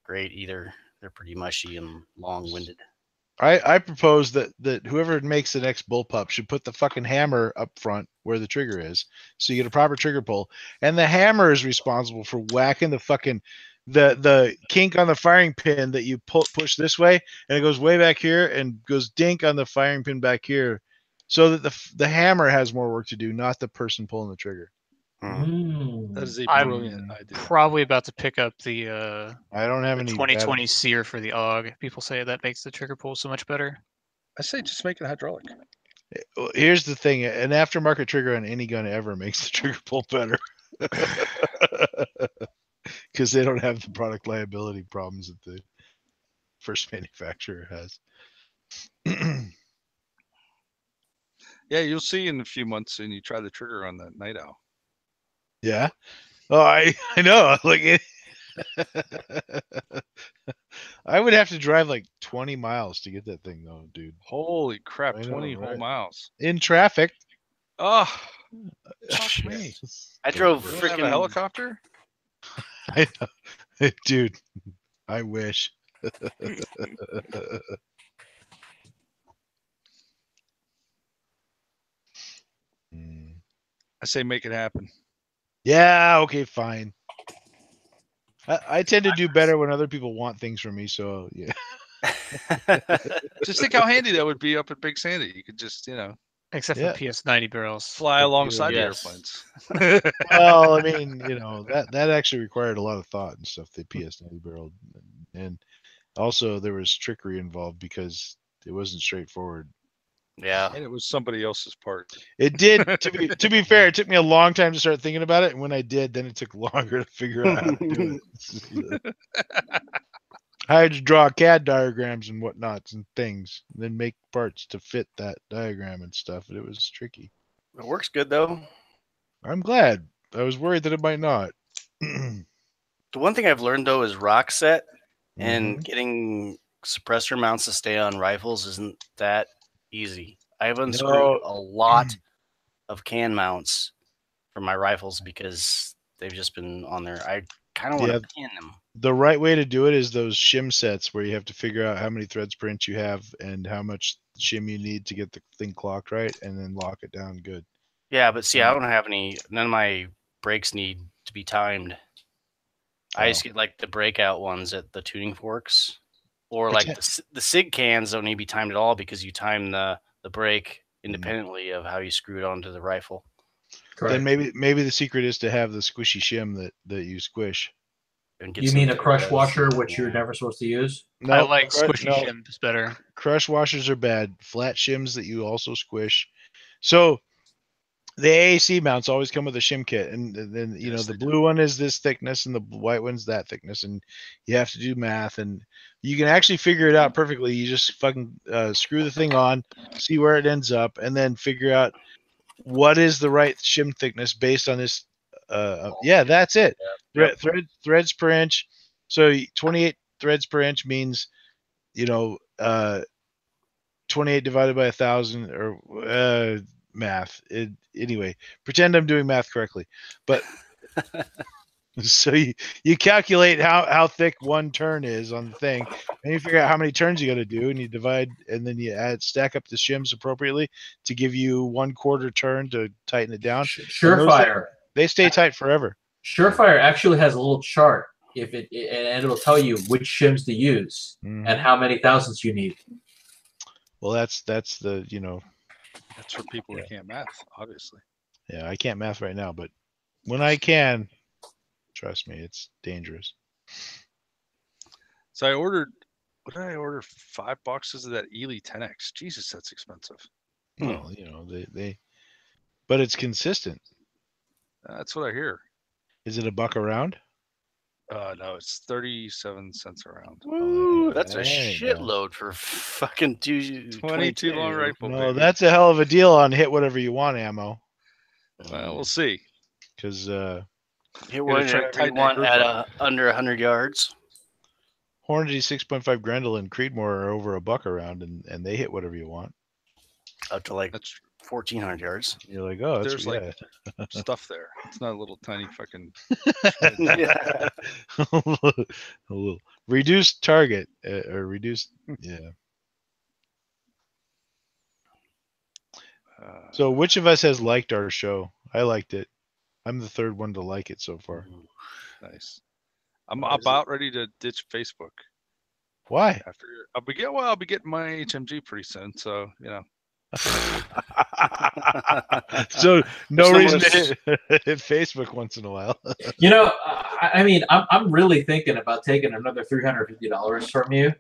great either. They're pretty mushy and long-winded. I propose that whoever makes the next bullpup should put the fucking hammer up front where the trigger is, so you get a proper trigger pull, and the hammer is responsible for whacking the fucking the kink on the firing pin that you push this way, and it goes way back here and goes dink on the firing pin back here, so that the hammer has more work to do, not the person pulling the trigger. That is a I'm brilliant idea. probably about to pick up the I don't have any 2020 SEER for the AUG. People say that makes the trigger pull so much better. I say just make it hydraulic. Well, here's the thing: an aftermarket trigger on any gun ever makes the trigger pull better, because they don't have the product liability problems that the first manufacturer has. Yeah, you'll see in a few months, and you try the trigger on the Night Owl. Yeah. Oh, I know. Like it. I would have to drive like 20 miles to get that thing, though, dude. Holy crap! I know, 20 whole right? miles. In traffic. Oh, Fuck me. I drove You don't have a freaking helicopter. I know. Dude, I wish. I say make it happen. Yeah, okay, fine. I tend to do better when other people want things from me, so yeah. Just think how handy that would be up at Big Sandy. You could just, Except Yeah. for PS90 barrels. fly alongside the Yes. airplanes. Well, I mean, that actually required a lot of thought and stuff, the PS90 barrel. And also there was trickery involved because it wasn't straightforward. Yeah. And it was somebody else's part. It did. To be fair, it took me a long time to start thinking about it, and when I did, then it took longer to figure out how to do it. I had to draw CAD diagrams and whatnots and things, and then make parts to fit that diagram and stuff. It was tricky. It works good though. I'm glad. I was worried that it might not. The one thing I've learned though is rock set and Mhm. getting suppressor mounts to stay on rifles isn't that easy. I've unscrewed No. a lot of can mounts for my rifles because they've just been on there. I kind of want to pin them. The right way to do it is those shim sets where you have to figure out how many threads per inch you have and how much shim you need to get the thing clocked right, and then lock it down good. Yeah, but see, I don't have any. None of my brakes need to be timed. I just get like the breakout ones at the tuning forks, or like the SIG cans don't need to be timed at all because you time the brake independently of how you screw it onto the rifle. Correct. Then maybe the secret is to have the squishy shim that you squish. And get You mean a crush washer, which you're never supposed to use? No, I like squishy shims better. Crush washers are bad. Flat shims that you also squish. So the AAC mounts always come with a shim kit, and then you know the blue one is this thickness and the white one's that thickness, and you have to do math, and you can actually figure it out perfectly. You just fucking screw the thing on, see where it ends up, and then figure out what is the right shim thickness based on this. Yeah, that's it. Threads per inch. So 28 threads per inch means, 28 divided by 1,000 or math. Anyway, pretend I'm doing math correctly. But so you calculate how thick one turn is on the thing, and you figure out how many turns you got to do, and you divide, and then you stack up the shims appropriately to give you 1/4 turn to tighten it down. Surefire. They stay tight forever. Surefire actually has a little chart and it'll tell you which shims to use and how many thousandths you need. Well, that's the That's for people who can't math, obviously. Yeah, I can't math right now, but when I can, trust me, it's dangerous. So I ordered. What did I order? 5 boxes of that Ely 10X. Jesus, that's expensive. Well, but it's consistent. That's what I hear. Is it $1 a round? No, it's 37 cents a round. Ooh, that's a shitload for fucking 22 long rifle. No, that's a hell of a deal on hit whatever you want ammo. Well, we'll see. Because hit whatever you want at under 100 yards. Hornady 6.5 Grendel and Creedmoor are over $1 a round, and they hit whatever you want. Up to like 1,400 yards. You're like, oh, there's like stuff there. It's not a little tiny fucking. A little reduced target or reduced, yeah. So, which of us has liked our show? I liked it. I'm the third one to like it so far. Nice. I'm about ready to ditch Facebook. Why? I'll be getting my HMG pretty soon, so So no reason to hit Facebook once in a while. I mean, I'm really thinking about taking another $350 from you,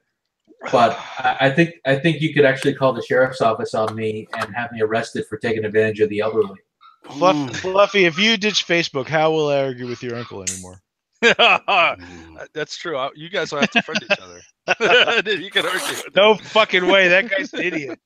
but I think you could actually call the sheriff's office on me and have me arrested for taking advantage of the elderly. Fluffy, if you ditch Facebook, how will I argue with your uncle anymore? That's true. You guys will have to friend each other. You can argue. No fucking way. That guy's an idiot.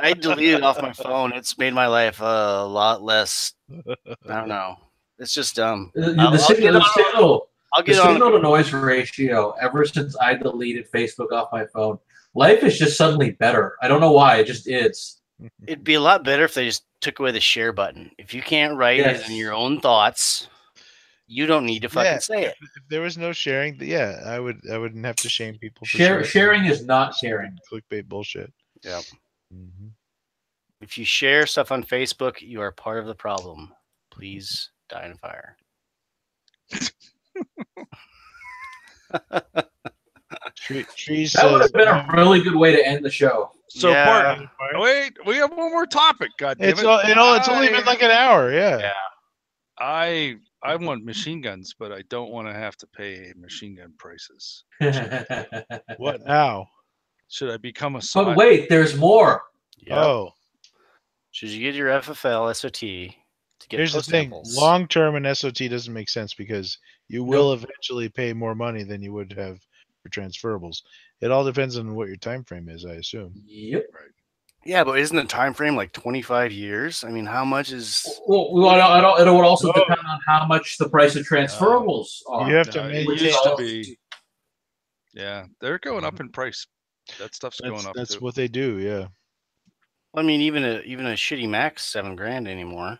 I deleted off my phone. It's made my life a lot less. I don't know. It's just dumb. The signal to noise ratio, ever since I deleted Facebook off my phone, life is just suddenly better. I don't know why. It just is. It'd be a lot better if they just took away the share button. If you can't write it in your own thoughts, you don't need to fucking say it. If there was no sharing, I wouldn't have to shame people. For sharing is not sharing. Clickbait bullshit. Yeah. If you share stuff on Facebook, you are part of the problem. Please die in a fire. Trees that would have been a really good way to end the show. So, Bart, wait, we have one more topic. God damn it! It's only been like an hour. Yeah. I I want machine guns, but I don't want to have to pay machine gun prices. What now? Should I become a But SWAT? wait, there's more. Yep. Oh, Should you get your FFL SOT to get here's the post thing. samples? Long term in SOT doesn't make sense because you will eventually pay more money than you would have for transferables. It all depends on what your time frame is, I assume. Yep. Yeah, but isn't the time frame like 25 years? I mean, how much is? Well, it would also depend on how much the price of transferables are. You have to It maintain. used to be. Yeah, they're going up in price. That stuff's going up. That's too. what they do. Yeah. I mean, even a shitty Max $7,000 anymore.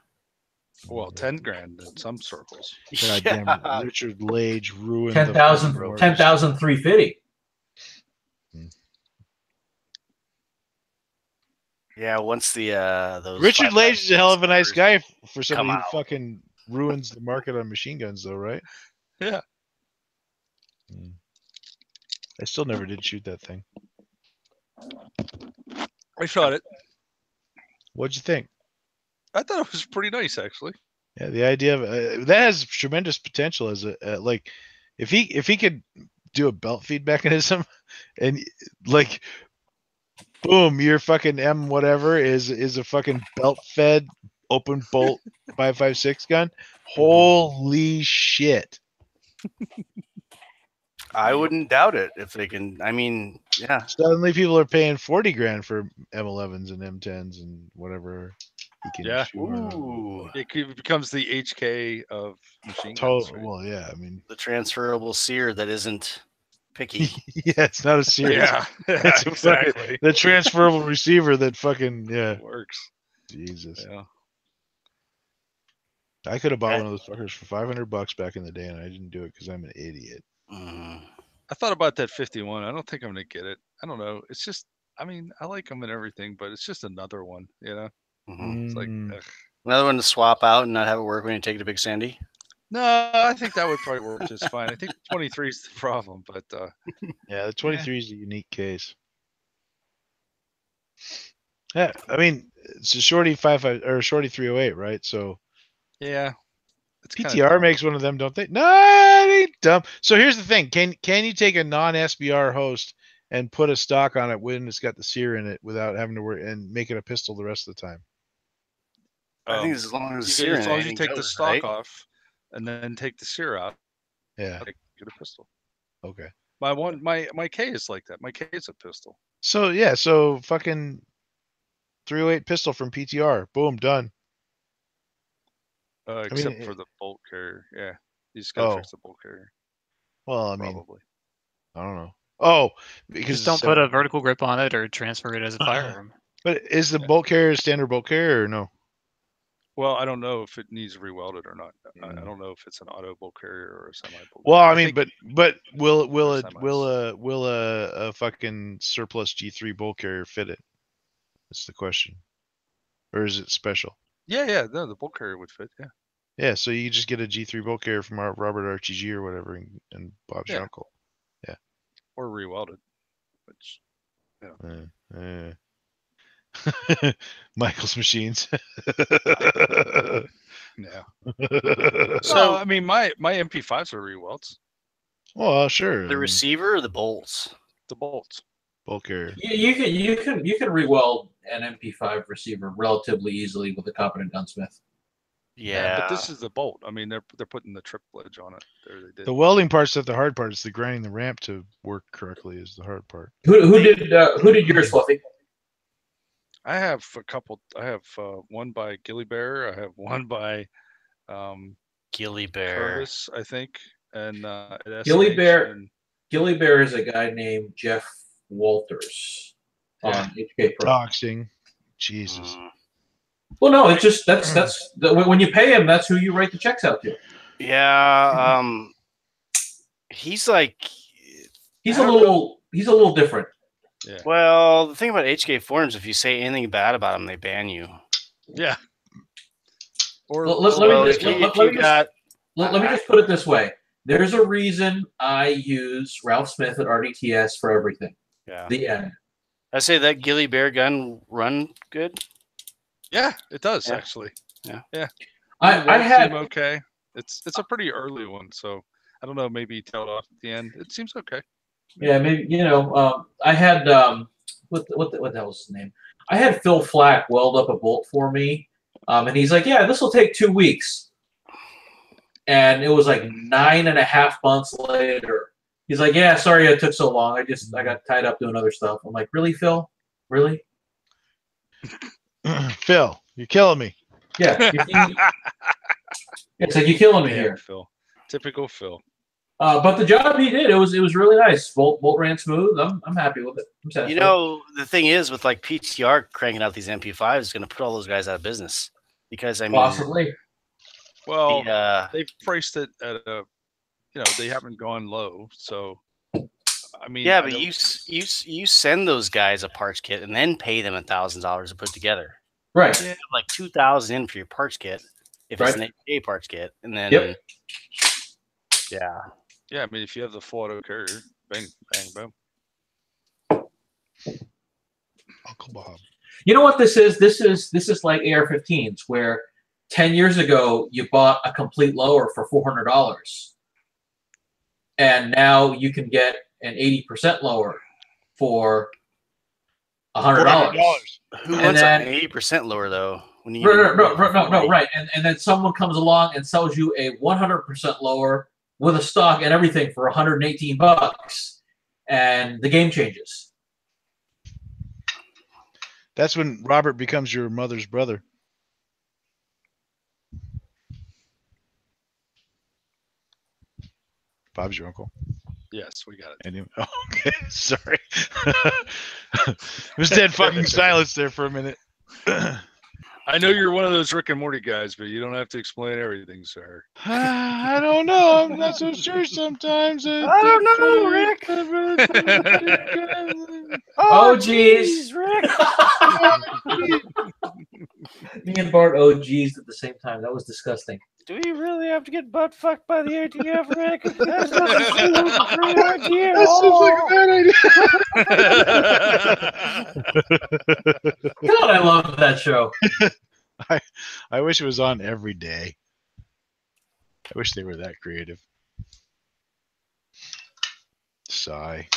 Well, 10 grand in some circles. God damn it. Richard Lage ruined 10,000 the 10,350. Yeah, once the those Richard Lage is a hell of a nice guy for come somebody who out. fucking ruins the market on machine guns, though, right? Yeah. I still never did shoot that thing. I shot it. What'd you think? I thought it was pretty nice, actually. Yeah, the idea of that has tremendous potential as a like if he could do a belt feed mechanism and like boom, your fucking M whatever is a fucking belt fed open bolt 5.56 gun. Holy shit. I wouldn't doubt it if they can. I mean, yeah. Suddenly people are paying 40 grand for M11s and M10s and whatever he can Yeah. shoot. Ooh, It becomes the HK of machine guns. Total, Right? well, yeah, I mean, the transferable sear that isn't picky. yeah, it's not a serious. Yeah, It's a fucking- exactly. The transferable receiver that fucking Works. Jesus. Yeah. I could have bought one of those fuckers for $500 back in the day, and I didn't do it because I'm an idiot. I thought about that 51. I don't think I'm gonna get it. I don't know. It's just, I mean, I like them and everything, but it's just another one. You know, it's like, ugh. Another one to swap out and not have it work when you take it to Big Sandy. No, I think that would probably work just fine. I think 23 is the problem, but Yeah, the 23 is a unique case. Yeah, I mean, it's a shorty 55 or a shorty 308, right? So yeah, it's kinda PTR dumb. makes one of them, don't they? No, it ain't dumb. So here's the thing: can you take a non-SBR host and put a stock on it when it's got the sear in it without having to worry and make it a pistol the rest of the time? I think as long as you sear get, in as it, long as you anything take the goes, stock right? off and then take the sear out, Yeah. like, get a pistol. Okay. My K is like that. My K is a pistol. So yeah, so fucking 308 pistol from PTR. Boom, done. Except mean, for the bolt carrier. Yeah, you just gotta Oh. fix the bolt carrier. Well, I mean, Probably. I don't know. Oh, because Just don't put a vertical grip on it or transfer it as a firearm. But is the bolt carrier a standard bolt carrier or no? Well, I don't know if it needs rewelded or not. I don't know if it's an auto bolt carrier or a semi bolt. Well, I mean, but will semis. a fucking surplus G3 bolt carrier fit it? That's the question. Or is it special? Yeah, no, the bolt carrier would fit. Yeah. Yeah, so you just get a G3 bolt carrier from Robert RTG or whatever, and Bob's your Yeah. uncle. Or rewelded, which Michael's machines. yeah. So- So I mean, my MP5s are rewelds. Well, sure. The receiver or the bolts? The bolts. Bolt carrier. You can reweld an MP5 receiver relatively easily with a competent gunsmith. Yeah, but this is the bolt. I mean, they're putting the triple edge on it. There they did. The welding part's not the hard part. It's the grinding the ramp to work correctly is the hard part. Who did yours, Fluffy? I have a couple. I have one by Gilly Bear. I have one by Gilly Bear. Curtis, I think, and at Gilly SH, Bear. and- Gilly Bear is a guy named Jeff Walters on HK Pro. Doxing. Jesus. Well, no, it's just when you pay him, that's who you write the checks out to. Yeah, he's like, He's a little different. well, the thing about HK forums, if you say anything bad about him, they ban you. Yeah. Or Let me just put it this way. There's a reason I use Ralph Smith at RDTS for everything. Yeah. The end. I say that Gilly Bear gun run good. yeah, it does Yeah. actually. I had okay. It's a pretty early one, so I don't know. Maybe he tailed off at the end. It seems okay. Yeah, maybe I had what the hell was his name? I had Phil Flack weld up a bolt for me, and he's like, "Yeah, this will take 2 weeks." And it was like 9.5 months later. He's like, "Yeah, sorry it took so long. I got tied up doing other stuff." I'm like, "Really, Phil? Really?" Phil, you're killing me. Yeah, it's like you're killing me Damn, here. Phil. Typical Phil. But the job he did, it was really nice. Bolt ran smooth. I'm happy with it. I'm satisfied. You know, the thing is with like PTR cranking out these MP5s is going to put all those guys out of business because I mean, possibly. Well, they've priced it at a, they haven't gone low. So, I mean, yeah, but you send those guys a parts kit and then pay them $1,000 to put together. Right. You have like 2,000 in for your parts kit if it's an APA parts kit, and then yeah. I mean, if you have the full auto carrier, bang, bang, boom. Uncle Bob. You know what this is? This is like AR-15s, where 10 years ago you bought a complete lower for $400, and now you can get an 80% lower for $100. Who wants an 80% lower though? When you right. And then someone comes along and sells you a 100% lower with a stock and everything for $118, and the game changes. That's when Robert becomes your mother's brother. Bob's your uncle. Yes, we got it. Anyway, okay, sorry. There's dead fucking silence there for a minute. I know you're one of those Rick and Morty guys, but you don't have to explain everything, sir. I don't know. I'm not so sure sometimes. I don't know, Rick. Oh, geez, Rick. Me and Bart OGs at the same time. That was disgusting. Do we really have to get butt fucked by the ATF, Rick? That doesn't seem like a great idea. That seems like a bad idea. God, I love that show. I wish it was on every day. I wish they were that creative. Sigh.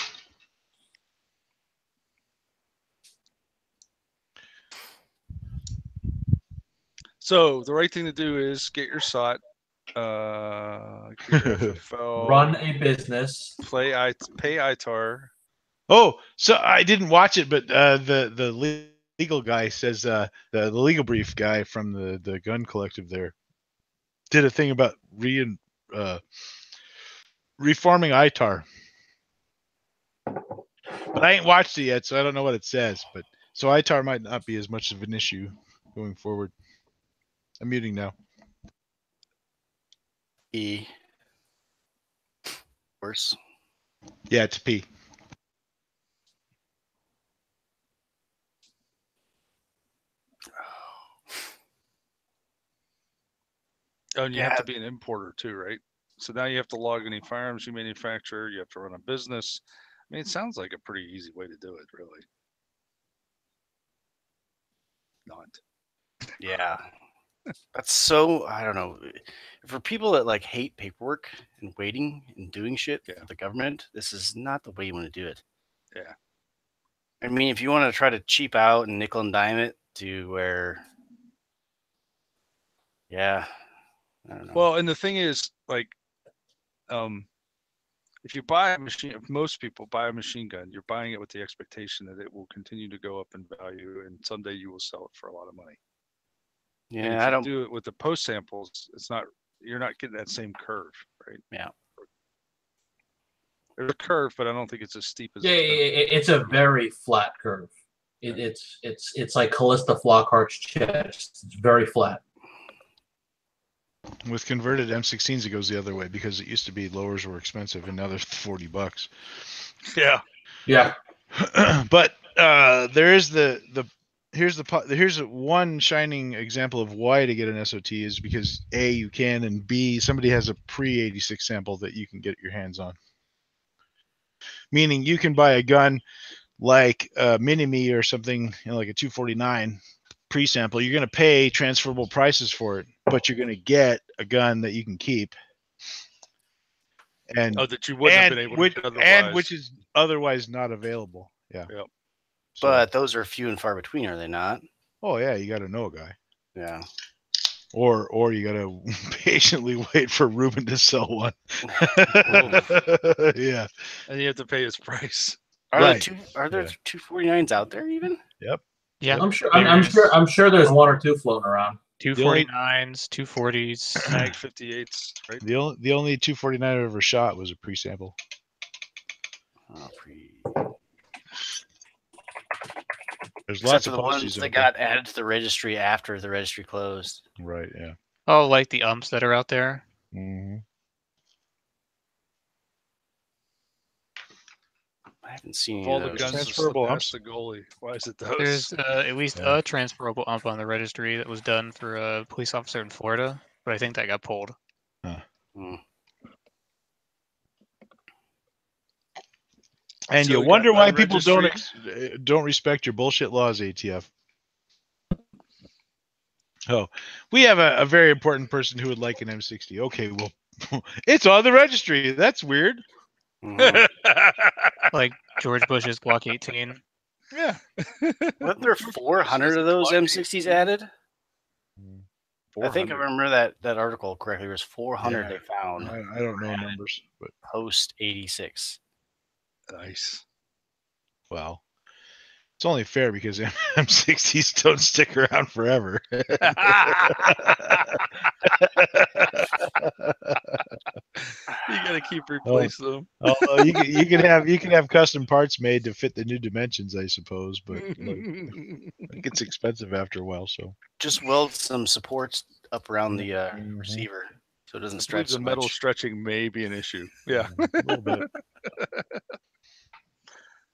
So the right thing to do is get your SOT, run a business, pay ITAR. Oh, so I didn't watch it, but the legal guy says the legal brief guy from the gun collective there did a thing about reforming ITAR. But I ain't watched it yet, so I don't know what it says. But so ITAR might not be as much of an issue going forward. I'm muting now. E. Worse. Yeah, it's P. Oh, and you have to be an importer too, right? So now you have to log any firearms you manufacture. You have to run a business. I mean, it sounds like a pretty easy way to do it, really. Not. Yeah. That's so, I don't know. For people that like hate paperwork and waiting and doing shit for the government, this is not the way you want to do it. Yeah. I mean, if you want to try to cheap out and nickel and dime it to where, I don't know. Well, and the thing is, like, if you buy a machine, if most people buy a machine gun, you're buying it with the expectation that it will continue to go up in value, and someday you will sell it for a lot of money. Yeah, I don't do it with the post samples. You're not getting that same curve, right? Yeah. There's a curve, but I don't think it's as steep as. Yeah, it's a very flat curve. It's like Callista Flockhart's chest. It's very flat. With converted M16s, it goes the other way because it used to be lowers were expensive, and now they're $40. Yeah. Yeah. But there is here's one shining example of why to get an SOT is because A, you can, and B, somebody has a pre-86 sample that you can get your hands on. Meaning you can buy a gun like a Mini-Me or something, like a 249, pre-sample, you're going to pay transferable prices for it, but you're going to get a gun that you can keep. And that you wouldn't have been able to get otherwise. And which is otherwise not available. Yeah. Yep. So, But those are few and far between, are they not? oh yeah, you got to know a guy. Yeah. Or you got to patiently wait for Ruben to sell one. Yeah. And you have to pay his price. Are Right. there 249s out there even? Yep. Yeah, I'm sure there's one or two floating around. 249s, 240s, Mag 58s, right? The only 249 I ever shot was a pre-sample. Oh, There's Except lots for of the ones posties that out got added to the registry after the registry closed. there. Right. Yeah. Oh, like the umps that are out there. Mm-hmm. I haven't seen any All of the those. guns are Transferable past the goalie. Why is it those? There's at least Yeah. a transferable ump on the registry that was done for a police officer in Florida, but I think that got pulled. Hmm. And So you we wonder got why 9 people registries. don't respect your bullshit laws, ATF. Oh, we have a very important person who would like an M60. Okay, well, it's on the registry. That's weird. Mhm. Like George Bush's Glock 18. Yeah. Wasn't there 400 of those M60s added? I think I 400. remember that article correctly. There was 400 Yeah. they found I don't know numbers, but post 86. Nice. well, it's only fair because M60s don't stick around forever. You gotta keep replacing them. Although you can have custom parts made to fit the new dimensions, I suppose, but like, it's expensive after a while. So Just weld some supports up around the Mhm. receiver so it doesn't I believe stretch the so metal much. stretching may be an issue. Yeah, a little bit.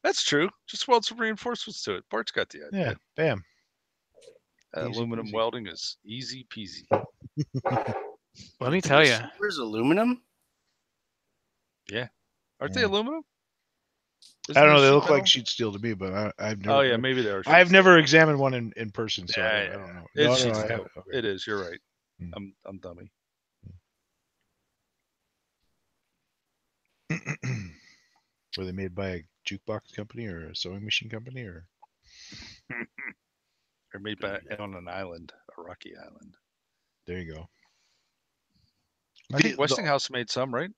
that's true. Just weld some reinforcements to it. Bart's got the idea. Yeah, bam. Easy Aluminum peasy. welding is easy peasy. Let me tell you, Where's aluminum? Aren't they Yeah. aluminum? I don't know. They Isn't look there like sheet sheet steel to me, but I've never. metal? Oh yeah, maybe they are. sheet I've steel. never examined one in person, so Yeah, I yeah, don't know. It's No, sheet I steel. haven't. Okay. It is. You're right. Hmm. I'm dummy. Were they made by a jukebox company or a sewing machine company or? They're made on an island, a rocky island. There you go. I think Westinghouse made some, right?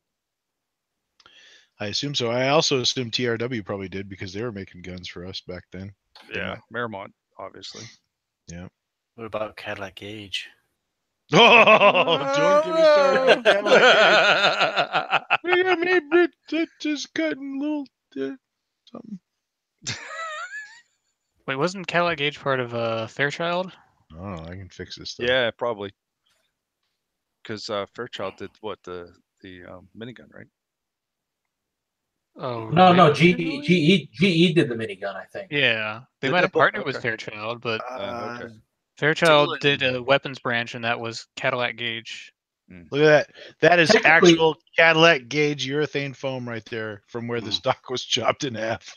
I assume so. I also assume TRW probably did because they were making guns for us back then. Yeah, Merrimont, obviously. Yeah. What about Cadillac Gauge? Oh, don't get me started on Cadillac Gauge. We got me just cutting little something. wait, wasn't Cadillac Gauge part of Fairchild? Oh, I can fix this stuff. Yeah, probably. Because Fairchild did what the minigun, right? Oh No, GE did the minigun, I think. Yeah, they Did might they? have partnered with Okay. Fairchild, but Okay. Fairchild Dylan. did a weapons branch, and that was Cadillac Gauge. Look at that. That is Technically- actual Cadillac Gauge urethane foam right there from where the stock was chopped in half.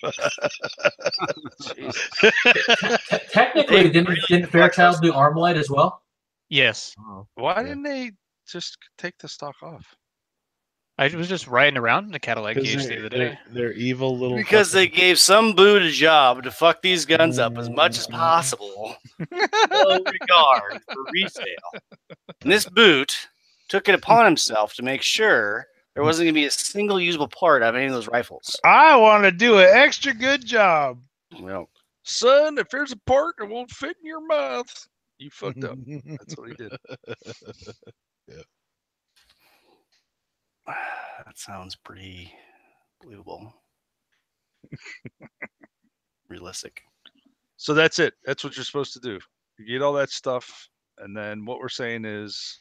Technically, didn't Fairchild do Armalite as well? Yes, Why Yeah. didn't they just take the stock off? I was just riding around in the Cadillac Gauge the other day. They're evil little. Because they fucking- gave some boot a job to fuck these guns up as much as possible. No regard for resale. And this boot took it upon himself to make sure there wasn't going to be a single usable part out of any of those rifles. I want to do an extra good job. Well, Son, if there's a part that won't fit in your mouth, you fucked up. That's what he did. that sounds pretty believable. Realistic. So that's it. That's what you're supposed to do. You get all that stuff, and then what we're saying is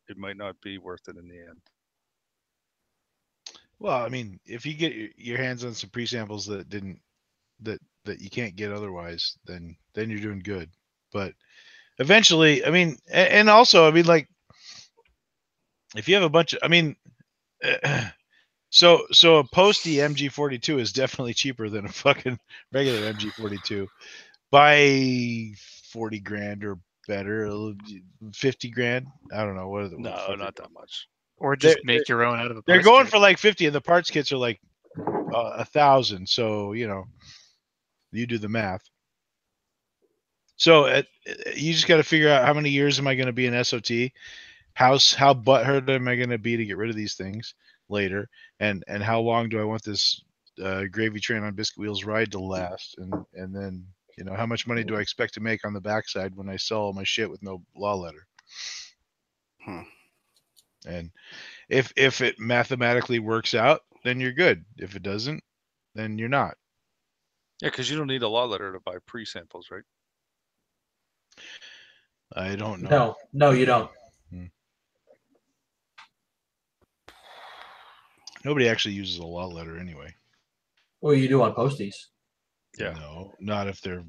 it might not be worth it in the end. Well, I mean, if you get your hands on some pre-samples that you can't get otherwise, then you're doing good. But eventually, I mean, and also, I mean, like, if you have a bunch of, I mean, so a posty MG42 is definitely cheaper than a fucking regular MG42 by 40 grand or better, 50 grand. I don't know what. No, not that much. Or just make your own out of a. They're going for like 50, and the parts kits are like 1,000. So you do the math. So you just got to figure out how many years am I going to be in SOT? How butthurt am I going to be to get rid of these things later? And how long do I want this gravy train on biscuit wheels ride to last? And then how much money do I expect to make on the backside when I sell all my shit with no law letter? And if it mathematically works out, then you're good. If it doesn't, then you're not. Yeah, because you don't need a law letter to buy pre-samples, right? I don't know. No, you don't. Nobody actually uses a law letter anyway. Well, you do on posties. Yeah. No, not if they're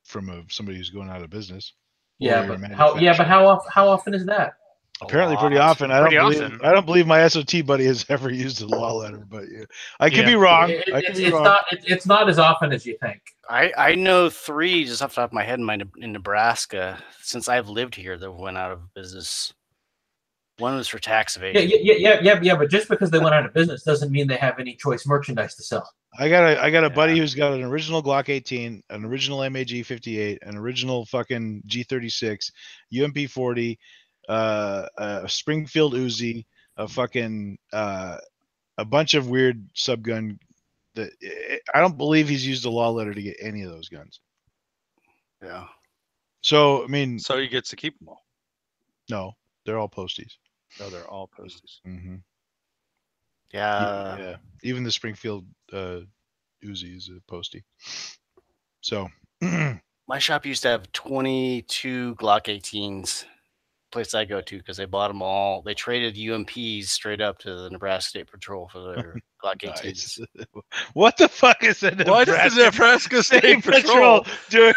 from somebody who's going out of business. Yeah, but how often is that? Apparently, pretty often. I don't believe my SOT buddy has ever used a law letter, but I could be wrong. It's not as often as you think. I know 3 just off the top of my head in Nebraska since I've lived here that went out of business. One was for tax evasion. Yeah. But just because they went out of business doesn't mean they have any choice merchandise to sell. I got a buddy who's got an original Glock 18, an original MAG 58, an original fucking G36, UMP 40. A Springfield Uzi, a fucking a bunch of weird subgun. That I don't believe he's used a law letter to get any of those guns. Yeah. So I mean, so he gets to keep them all. No, they're all posties. No, they're all posties. Mm-hmm. Yeah. Even the Springfield Uzi is a postie. So my shop used to have 22 Glock 18s. Place I go to because they bought them all. They traded UMPs straight up to the Nebraska State Patrol for their Glock 18s. What the fuck is the Nebraska State Patrol doing?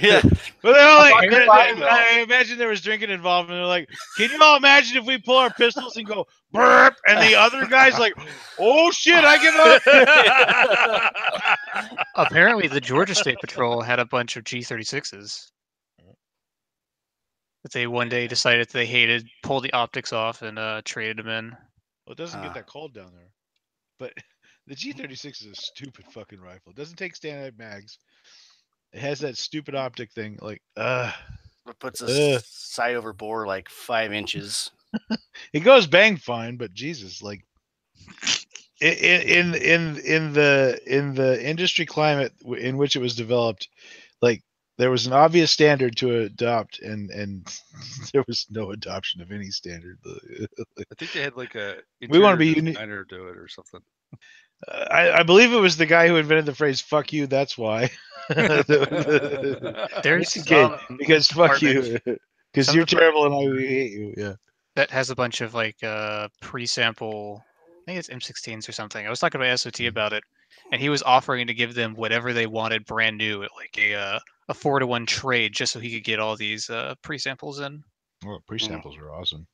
Yeah, but they're all like, I imagine there was drinking involved, and they're like, "Can you all imagine if we pull our pistols and go burp?" And the other guy's like, "Oh shit, I give up." Apparently, the Georgia State Patrol had a bunch of G36s. That they one day decided they hated, pulled the optics off, and traded them in. Well, it doesn't get that cold down there. But the G36 is a stupid fucking rifle. It doesn't take standard mags. It has that stupid optic thing. Like, it puts a sight over bore like 5 inches. It goes bang fine, but Jesus, like, in the industry climate in which it was developed, like, there was an obvious standard to adopt, and there was no adoption of any standard. I think they had like we want to be unique designer do it or something. I believe it was the guy who invented the phrase "fuck you." That's why. There's because fuck you, because you're terrible and I hate you. Yeah. That has a bunch of like pre-sample. I think it's M16s or something. I was talking to SOT about it, and he was offering to give them whatever they wanted brand new at like a 4-to-1 trade just so he could get all these pre-samples in. Well, pre-samples are awesome.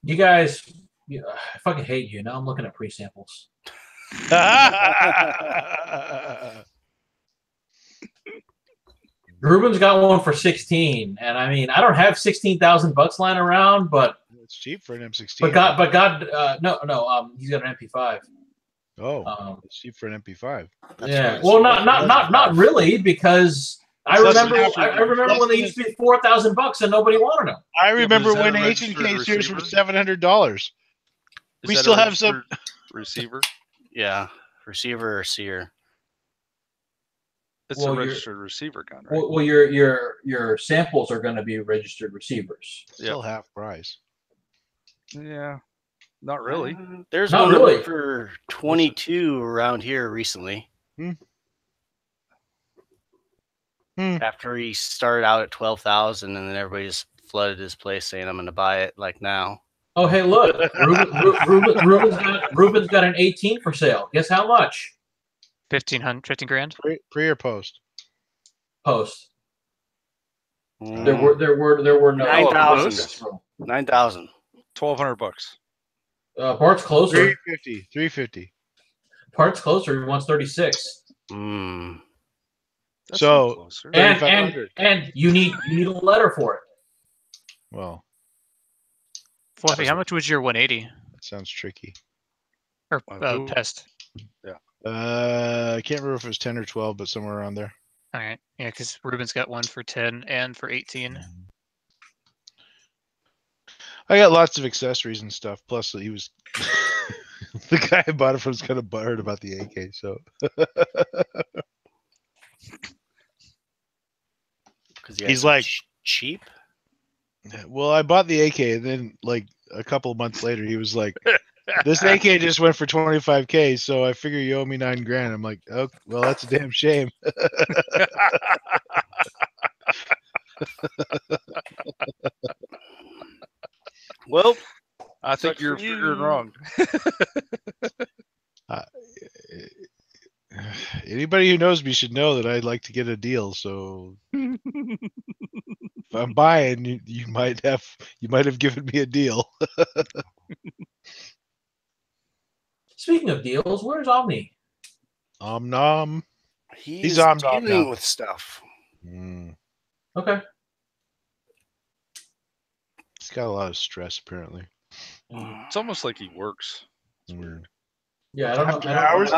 You guys, I fucking hate you. Now I'm looking at pre-samples. Ruben's got one for 16, and I mean, I don't have $16,000 lying around, but it's cheap for an M16. But no, he's got an MP5. Oh, it's cheap for an MP5. Yeah, well, not really, because I remember when they used to be $4,000 and nobody wanted them. I remember when H&K series were $700. We still have some receiver. Yeah, receiver or seer. It's a registered receiver gun, right? Well, your samples are going to be registered receivers. Still half price. Yeah, not really. There's one for 22 around here recently. After he started out at 12,000, and then everybody just flooded his place saying, "I'm going to buy it like now." Oh, hey, look, Ruben's got an 18 for sale. Guess how much? 15 grand. Pre or post? Post. There were no 9,000. 9,000. $1,200. Part's closer. 350. Part's closer. He wants 36. That's So, closer. And you need a letter for it. Well, Fluffy, how much was your 180 that sounds tricky. or Who? pest? I can't remember if it was 10 or 12, but somewhere around there. All right, yeah, because Ruben's got one for 10 and for 18. I got lots of accessories and stuff. Plus, he was the guy I bought it from was kind of butthurt about the AK. So he's like cheap. Well, I bought the AK, and then like a couple of months later, he was like, "This AK just went for 25K, so I figure you owe me $9,000." I'm like, "Oh, well, that's a damn shame." Well, I think you're figuring wrong. Anybody who knows me should know that I'd like to get a deal. So if I'm buying, you might have given me a deal. Speaking of deals, where's Omni? Om nom. He's dealing dealing with stuff. Okay. He's got a lot of stress, apparently. It's almost like he works. It's weird. Yeah, I don't know. Hours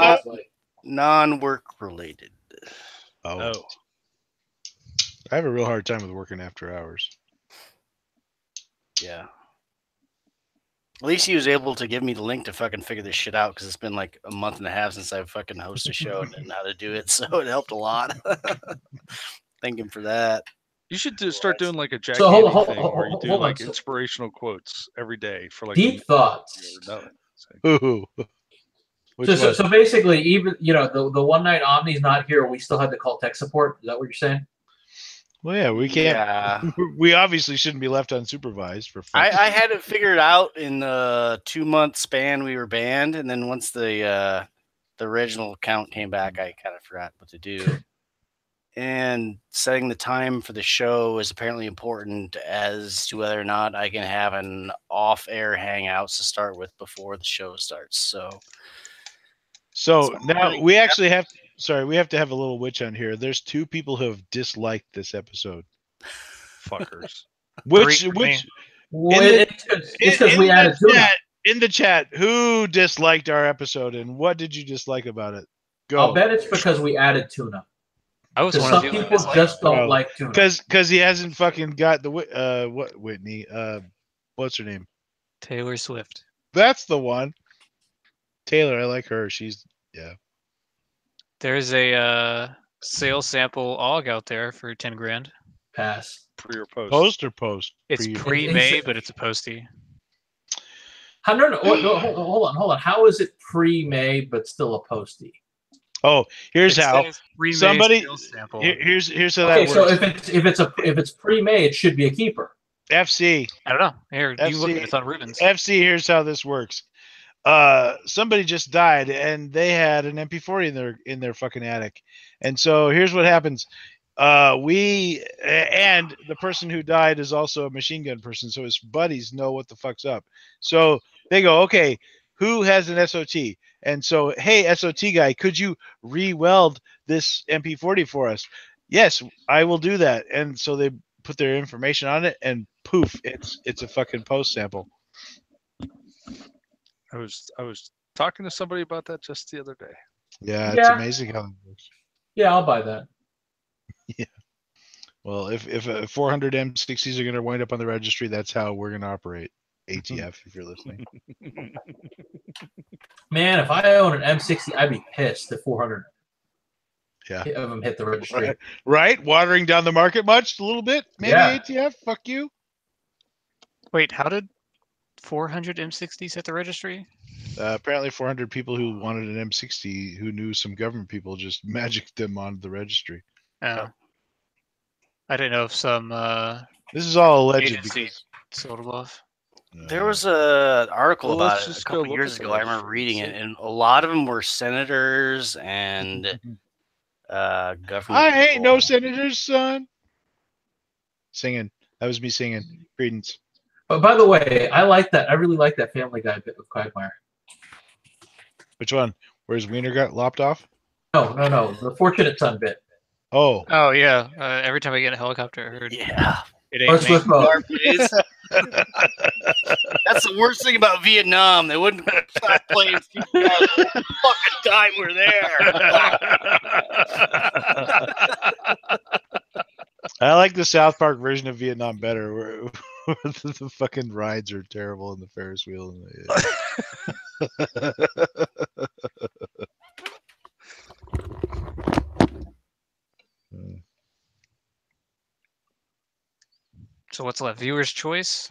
Non-work related. Oh. I have a real hard time with working after hours. Yeah. At least he was able to give me the link to fucking figure this shit out because it's been like a month and a half since I fucking hosted a show and didn't know how to do it, so it helped a lot. Thank him for that. You should start doing like a Jack So Handy hold thing where you do on. like inspirational quotes every day for like deep thoughts. Ooh. So basically, even the one night Omni's not here, we still had to call tech support. Is that what you're saying? Well, yeah, we can't. Yeah. We obviously shouldn't be left unsupervised for. I had it figured out in the 2-month span we were banned, and then once the original account came back, I kind of forgot what to do. And setting the time for the show is apparently important as to whether or not I can have an off-air hangouts to start with before the show starts. So now we actually have. Sorry, we have to have a little witch on here. There's 2 people who have disliked this episode. Fuckers. Which well, it's because we added tuna. In the chat, who disliked our episode and what did you dislike about it? Go. I'll bet it's because we added tuna. I was one Some of the people just don't like tuna. Because he hasn't fucking got the what Whitney what's her name? Taylor Swift. That's the one. Taylor, I like her. She's There's a sales sample AUG out there for 10 grand. Pass. Pre or post? Post or post? It's pre-May, but it's a postie. No, hold on. How is it pre-May but still a postie? Oh, here's how. Somebody here's how that works. So if it's pre-May, it should be a keeper. FC. I don't know. Here, you look at it. It's on Rubens. FC. Here's how this works. Somebody just died and they had an MP40 in their fucking attic, and so here's what happens. We and the person who died is also a machine gun person, so his buddies know what the fuck's up. So they go, okay, who has an SOT? And so, hey, SOT guy, could you re-weld this MP40 for us? Yes, I will do that. And so they put their information on it, and poof, it's a fucking post sample. I was talking to somebody about that just the other day. Yeah, it's amazing how it works. Yeah, I'll buy that. Yeah. Well, if 400 M60s are going to wind up on the registry, that's how we're going to operate. ATF, if you're listening. Man, if I own an M60, I'd be pissed if 400 of them hit the registry. Right? Watering down the market much? A little bit? Maybe ATF? Fuck you. Wait, how did 400 M60s hit the registry? Apparently 400 people who wanted an M60 who knew some government people just magicked them onto the registry. Oh. I didn't know if some this is all alleged agency sold them off. There was an article about it a couple years ago. I remember reading it, and a lot of them were senators and government. I ain't no senators, son. Singing. That was me singing. Credence. But by the way, I like that. I really like that Family Guy bit with Quagmire. Which one? Where his wiener got lopped off? No. The fortunate son bit. Oh. Oh yeah. Every time I get in a helicopter, I heard Yeah. it Or ain't me. Swift boat. That's the worst thing about Vietnam. They wouldn't stop playing fucking time we're there. I like the South Park version of Vietnam better, where the fucking rides are terrible in the Ferris wheel. So what's left? Viewer's choice?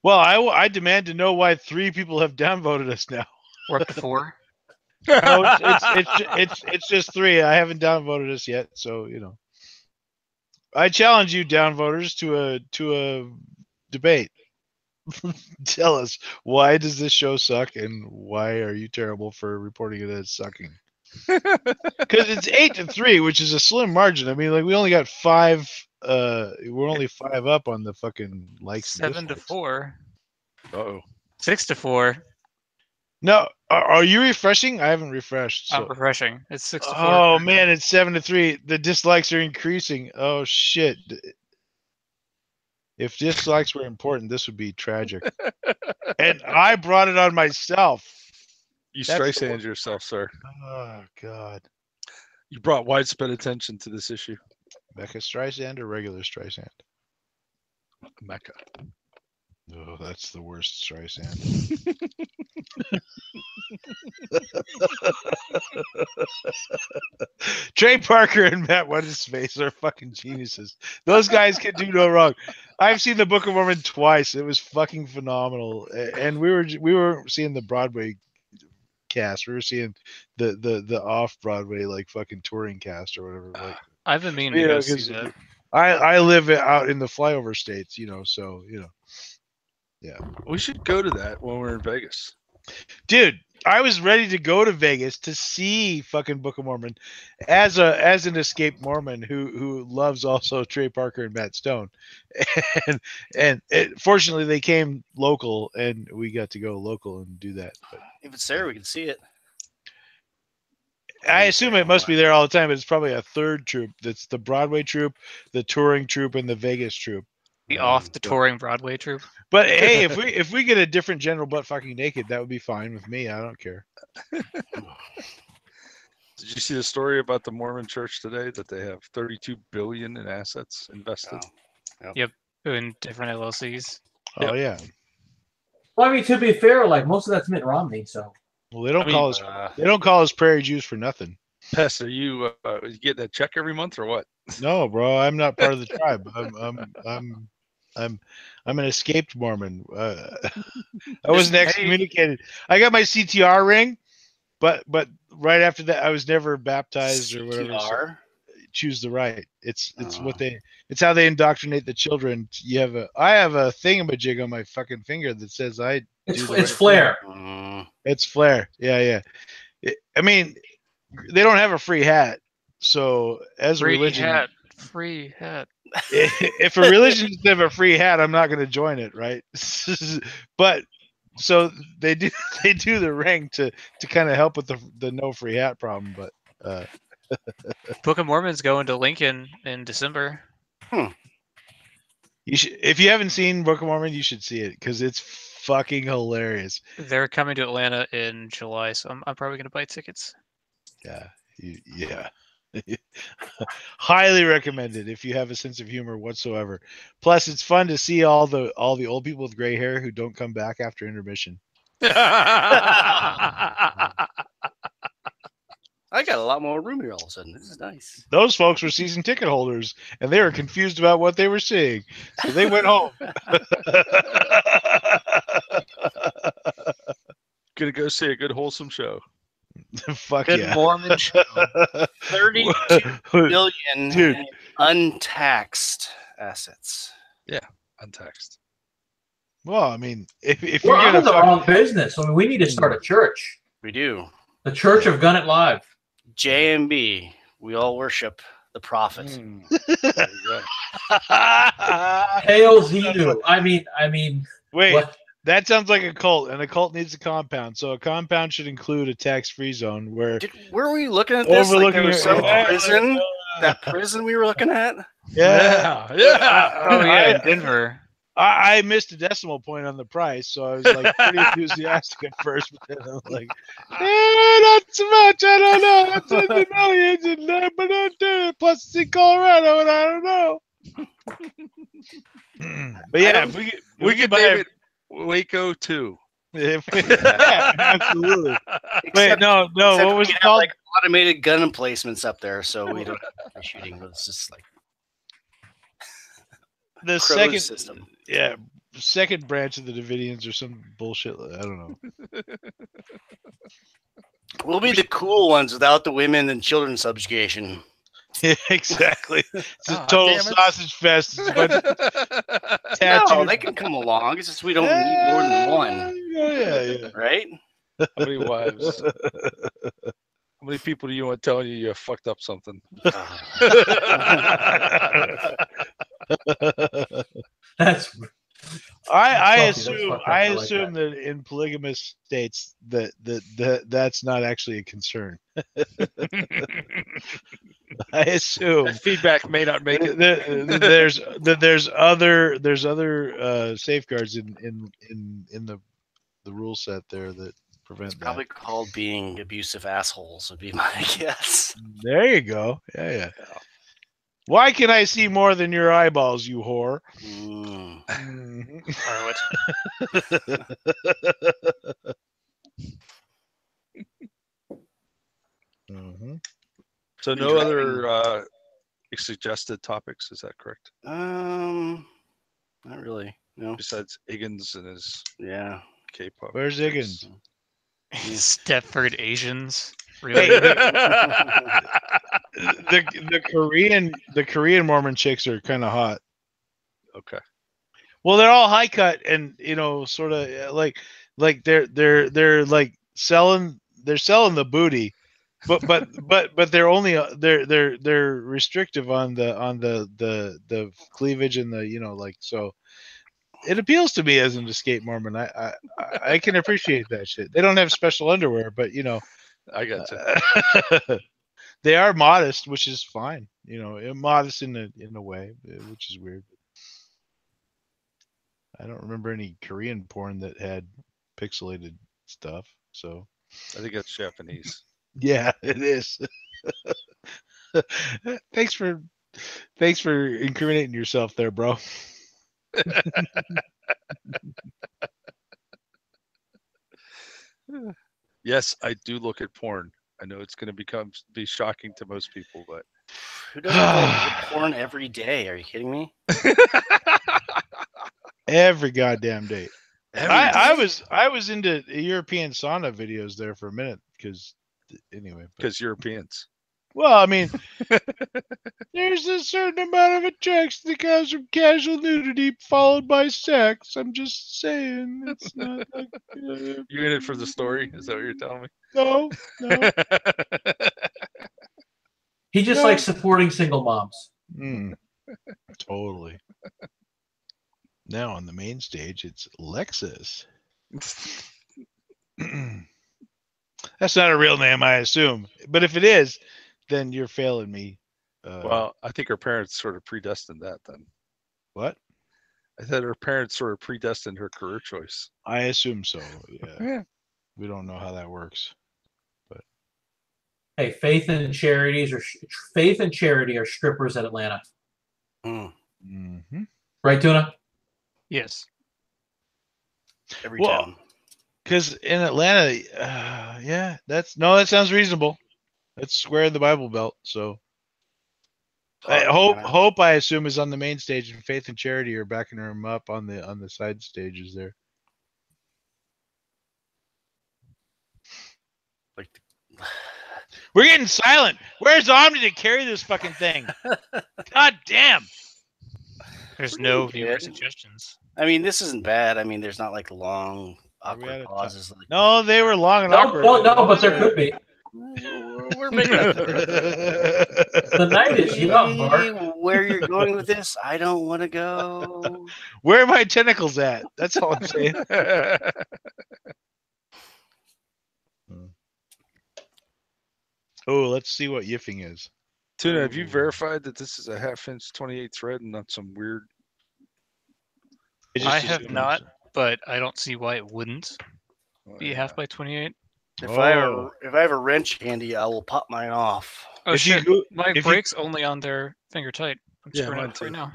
Well, I demand to know why 3 people have downvoted us now. We're up to 4. No, it's just 3. I haven't downvoted us yet, so I challenge you, downvoters, to a debate. Tell us, why does this show suck, and why are you terrible for reporting it as sucking? Because it's 8-3, which is a slim margin. I mean, like, we only got 5. We're only 5 up on the fucking likes. 7-4. Uh-oh. 6-4. No, are you refreshing? I haven't refreshed. So. I'm refreshing. It's 6-4. Oh man, it's 7-3. The dislikes are increasing. Oh shit! If dislikes were important, this would be tragic. And I brought it on myself. You That's Streisand yourself, sir. Oh god. You brought widespread attention to this issue. Mecca Streisand or regular Streisand? Mecca. Oh, that's the worst Streisand. Trey Parker and Matt What's-His-Face are fucking geniuses. Those guys can do no wrong. I've seen the Book of Mormon twice. It was fucking phenomenal. And we were seeing the Broadway cast. We were seeing the off Broadway like fucking touring cast or whatever. Like, I've been meaning to go see that. I live out in the flyover states, so yeah. We should go to that when we're in Vegas. Dude, I was ready to go to Vegas to see fucking Book of Mormon as an escaped Mormon who loves also Trey Parker and Matt Stone, and fortunately they came local and we got to go local and do that. But if it's there, we can see it. I assume it must be there all the time, but it's probably a third troupe. That's the Broadway troupe, the touring troupe, and the Vegas troupe. The off the touring Broadway troupe. But hey, if we get a different general butt fucking naked, that would be fine with me. I don't care. Did you see the story about the Mormon Church today that they have $32 billion in assets invested? Oh. Yep, in different LLCs. Oh yeah. Well, I mean, to be fair, like most of that's Mitt Romney, so. Well, they don't call us Prairie Jews for nothing. Pest, are you getting a check every month or what? No, bro, I'm not part of the tribe. I'm an escaped Mormon. I wasn't excommunicated. I got my CTR ring, but right after that, I was never baptized or whatever. So choose the right. It's how they indoctrinate the children. I have a thingamajig on my fucking finger that says it's Flair. It's Flair. Yeah. I mean, they don't have a free hat. So as a religion, free hat. If a religion doesn't have a free hat, I'm not going to join it, right? But so they do the ring to kind of help with the no free hat problem. But Book of Mormon's going to Lincoln in December. You should, if you haven't seen Book of Mormon, you should see it because it's fucking hilarious. They're coming to Atlanta in July, so I'm probably going to buy tickets. Yeah. Highly recommended if you have a sense of humor whatsoever. Plus, it's fun to see all the old people with gray hair who don't come back after intermission. I got a lot more room here all of a sudden. This is nice. Those folks were season ticket holders, and they were confused about what they were seeing, so they went home. Gonna go see a good wholesome show. Fuck good yeah. Mormon show. 32 billion in untaxed assets. Yeah, untaxed. Well, I mean, if we're you're out gonna of the wrong business. I mean, we need to start a church. We do. The Church of Gunnit Live. JMB. We all worship the prophet. Hail Zenu. I mean. Wait. What? That sounds like a cult, and a cult needs a compound. So a compound should include a tax-free zone where Were we looking at this? Like there was some overlooking prison? That prison we were looking at? Yeah. Oh yeah, in Denver. I missed a decimal point on the price, so I was like pretty enthusiastic at first, but then I was like, not so much. I don't know. That's in the millions, and plus it's in Colorado, and I don't know. But yeah, if we could buy name it Waco 2. yeah, absolutely. Wait, Except- no. Except What was we it have, called? like automated gun emplacements up there, so we don't have to shooting. But it's just like The Crow second system. Yeah, second branch of the Davidians or some bullshit. I don't know. We'll be the cool ones without the women and children subjugation. Yeah, exactly. It's a God total damn it. sausage fest. It's a bunch of No, tattooed. they can come along. It's just we don't need more than one, Yeah. right? How many wives? How many people do you want telling you fucked up something? That's I That's fucked up. I I like assume that in polygamous states that's not actually a concern. I assume That feedback may not make it. there's other safeguards in the rule set there that prevent that. Probably called being abusive assholes would be my guess. There you go. Yeah. Why can I see more than your eyeballs, you whore? So no other suggested topics, is that correct? Not really. No. Besides Higgins and his K-pop. Where's Higgins? Stepford Asians. Really? The Korean Mormon chicks are kind of hot. Okay. Well, they're all high cut, and sort of like they're like selling the booty, but they're only they're restrictive on the cleavage and the so. It appeals to me as an escaped Mormon. I can appreciate that shit. They don't have special underwear, but I got you. they are modest, which is fine. Modest in a way, which is weird. I don't remember any Korean porn that had pixelated stuff. So I think that's Japanese. Yeah, it is. Thanks for incriminating yourself there, bro. Yes, I do look at porn. I know it's going to be shocking to most people, but who doesn't look at porn every day? Are you kidding me? Every goddamn day. I was into European sauna videos there for a minute because Europeans. Well, I mean, there's a certain amount of attraction that comes from casual nudity followed by sex. I'm just saying, it's not like you're in it for the story. Is that what you're telling me? No. He just likes supporting single moms. Totally. Now on the main stage, it's Lexus. That's not a real name, I assume. But if it is, then you're failing me. Well, I think her parents sort of predestined that then. What? I said her parents sort of predestined her career choice. I assume so. Yeah. We don't know how that works. But hey, faith and charity are strippers at Atlanta. Mm-hmm. Right, Tuna? Yes. Every town. Because in Atlanta, that sounds reasonable. That's square in the Bible Belt. So Hope I assume is on the main stage, and Faith and Charity are backing him up on the side stages there. We're getting silent. Where's Omni to carry this fucking thing? God damn. There's no viewer suggestions. I mean, this isn't bad. I mean, there's not like long awkward pauses. No, they were long and no, awkward. No, but there could be. We're making up. The night is young, Mark. Where you're going with this, I don't want to go. Where are my tentacles at? That's all I'm saying. Oh, let's see what yiffing is. Tuna, have you verified that this is a 1/2 inch 28 thread and not some weird? I have not, but I don't see why it wouldn't be 1/2 by 28. If I have a wrench handy, I will pop mine off. Oh If shit! you My brake's only on their finger tight. I'm Yeah, screwing mine up right too. now.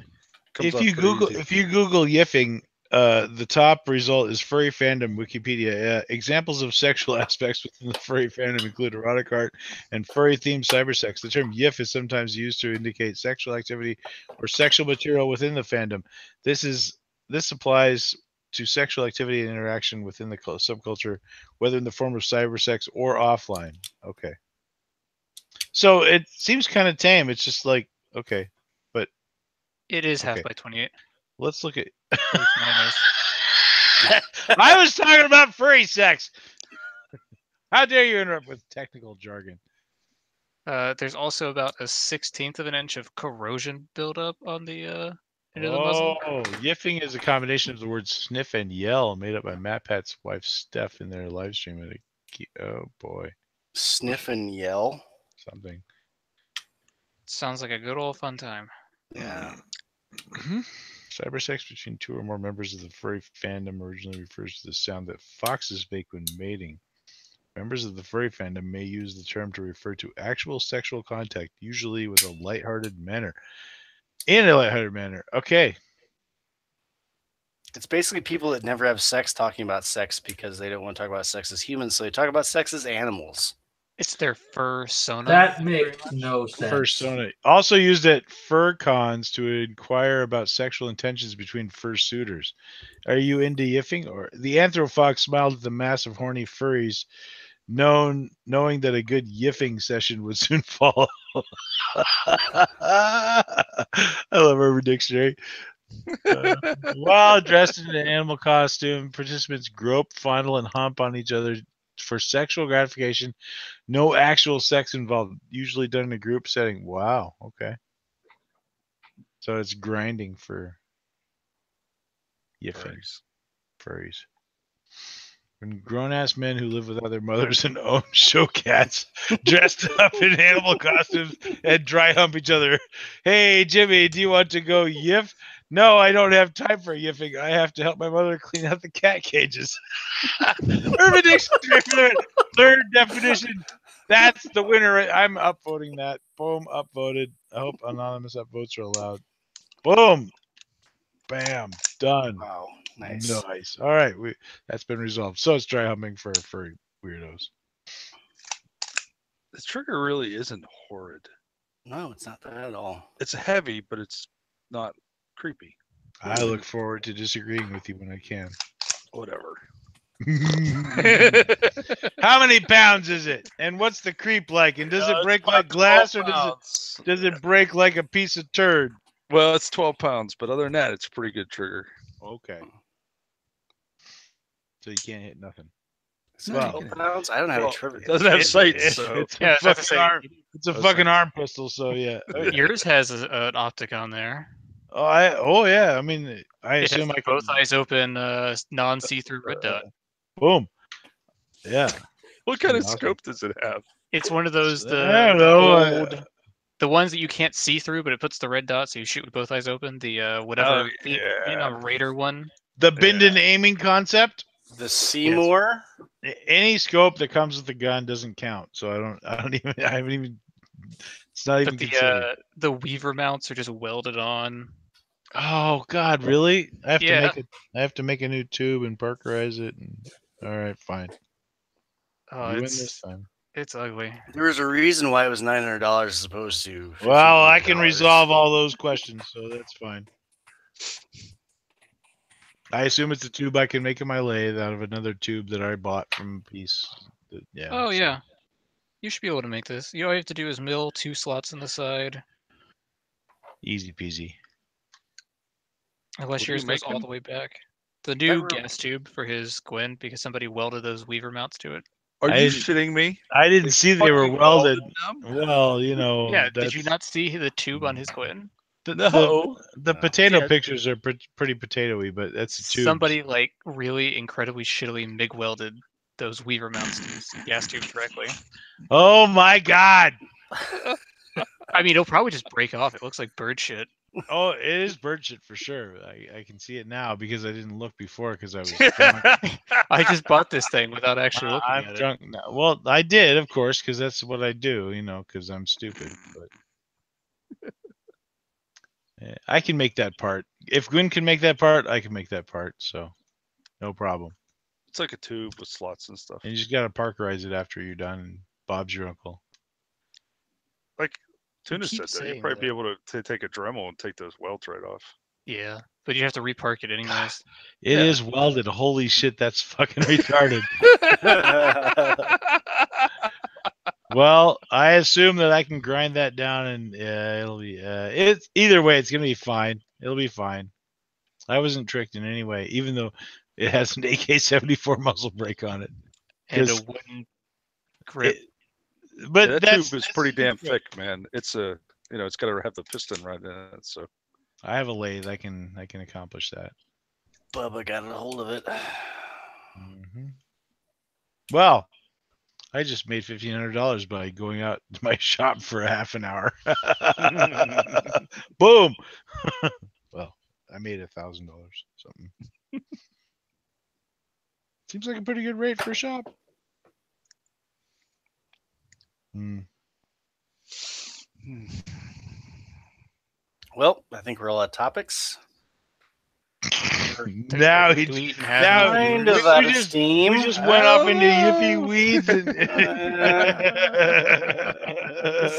Comes If up you pretty Google yiffing, the top result is furry fandom Wikipedia. Examples of sexual aspects within the furry fandom include erotic art and furry-themed cybersex. The term yiff is sometimes used to indicate sexual activity or sexual material within the fandom. This applies to sexual activity and interaction within the subculture, whether in the form of cybersex or offline. Okay. So it seems kind of tame. It's just like, okay, but It is Okay. 1/2 by 28. let's look at. At least mine is. I was talking about furry sex. How dare you interrupt with technical jargon? There's also about a 1/16 of an inch of corrosion buildup on the end of the muzzle. Oh, yiffing is a combination of the words sniff and yell, made up by Matt Pat's wife Steph in their live stream. Oh boy, Sniff and yell. something. Sounds like a good old fun time. Yeah. Cybersex between two or more members of the furry fandom originally refers to the sound that foxes make when mating. Members of the furry fandom may use the term to refer to actual sexual contact, usually with a lighthearted manner. In a lighthearted manner. Okay. It's basically people that never have sex talking about sex because they don't want to talk about sex as humans, so they talk about sex as animals. It's their fursona. That makes no sense. Fursona. Also used at fur cons to inquire about sexual intentions between fursuiters. Are you into yiffing? Or the anthrofox smiled at the mass of horny furries, knowing that a good yiffing session would soon follow. I love Urban Dictionary. While dressed in an animal costume, participants grope, fondle, and hump on each other for sexual gratification. No actual sex involved. Usually done in a group setting. Wow. Okay. So it's grinding for yiffing. Furries. When grown-ass men who live without their mothers and own show cats dressed up in animal costumes and dry hump each other. Hey, Jimmy, do you want to go yiff? No, I don't have time for yiffing. I have to help my mother clean out the cat cages. Urban Dictionary, third definition. That's the winner. I'm upvoting that. Boom, upvoted. I hope anonymous upvotes are allowed. Boom. Bam. Done. Wow. Nice. Nice. All right. That's been resolved. So it's dry humping for weirdos. The trigger really isn't horrid. No, it's not that at all. It's heavy, but it's not creepy. I look forward to disagreeing with you when I can. Whatever. How many pounds is it? And what's the creep like? And does it break like glass or does it break like a piece of turd? Well, it's 12 pounds, but other than that, it's a pretty good trigger. Okay. So you can't hit nothing. No, 12 pounds? I don't have a trigger. It doesn't have sights, so it's a fucking arm pistol, so yeah. Yours has an optic on there. Oh yeah. I mean, I It assume has both eyes open, non-see-through red dot. Boom. Yeah. What kind of Awesome. scope does it have? It's one of those I don't know. the ones that you can't see through, but it puts the red dot, so you shoot with both eyes open. The whatever Vietnam Raider one. The Bindon aiming concept. The Seymour. Any scope that comes with the gun doesn't count. So I haven't even. It's not even But considered. the Weaver mounts are just welded on. Oh God, really? I have to make a new tube and parkerize it. All right, fine. Oh, You win this time. It's ugly. There was a reason why it was $900 as opposed to. Well, I can $1,500. resolve all those questions, so that's fine. I assume it's a tube I can make in my lathe out of another tube that I bought from a piece. Yeah. Oh yeah, you should be able to make this. All you have to do is mill 2 slots in the side. Easy peasy. Unless What are yours you goes all making? the way back. The new gas tube for his Gwyn, because somebody welded those Weaver mounts to it. Are I you didn't- shitting me? I didn't see they were fucking welded. them? Well, you know. Yeah, did that's- you not see the tube on his Quentin? No. The potato Yeah. pictures are pretty potatoey, but that's the tubes. Somebody like really incredibly shittily MIG welded those Weaver mounts to these gas tubes directly. Oh my god! I mean, it'll probably just break off. It looks like bird shit. Oh, it is bird shit for sure. I can see it now because I didn't look before because I was drunk. I just bought this thing without actually looking I'm at it. drunk now. Well, I did, of course, because that's what I do, you know, because I'm stupid. But yeah, I can make that part. If Gwyn can make that part, I can make that part. So, no problem. It's like a tube with slots and stuff. And you just gotta parkerize it after you're done. And Bob's your uncle. Like Tuna keep said, that you'd saying probably that. be able to take a Dremel and take those welds right off. Yeah, but you have to repark it anyways. It Yeah. is welded. Holy shit, that's fucking retarded. Well, I assume that I can grind that down, and it'll be. It's either way, it's gonna be fine. It'll be fine. I wasn't tricked in any way, even though it has an AK-74 muzzle brake on it. And a 'Cause wooden grip. But Yeah, that that's, tube is that's pretty the damn trick. thick, man. It's a it's got to have the piston right in it. So I have a lathe. I can accomplish that. Bubba got a hold of it. hmm Well, I just made $1,500 by going out to my shop for a half an hour. Boom. Well, I made $1,000 something. Seems like a pretty good rate for a shop. Hmm. Well, I think we're all at topics. Now Do he we even have now any Kind viewers? of out we of just- steam. we just went off into yippee weeds. And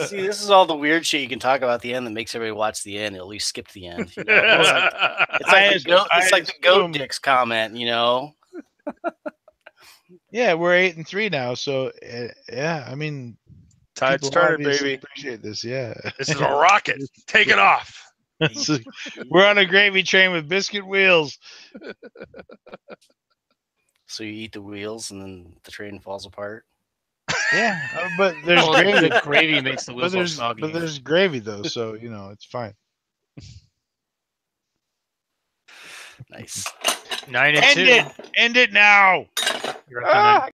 See, this is all the weird shit you can talk about at the end that makes everybody watch the end. At least skip the end. You know? It's like the goat assume- dicks comment. You know. Yeah, we're 8-3 now, so yeah, I mean, tide's people turning, obviously baby. appreciate this. Yeah, This is a rocket. Take it off. We're on a gravy train with biscuit wheels. So you eat the wheels and then the train falls apart. Yeah, but there's Well, gravy. the gravy makes the But wheels all there's soggy. gravy though, so you know it's fine. Nice. 9-2. End it now. You're up to 9.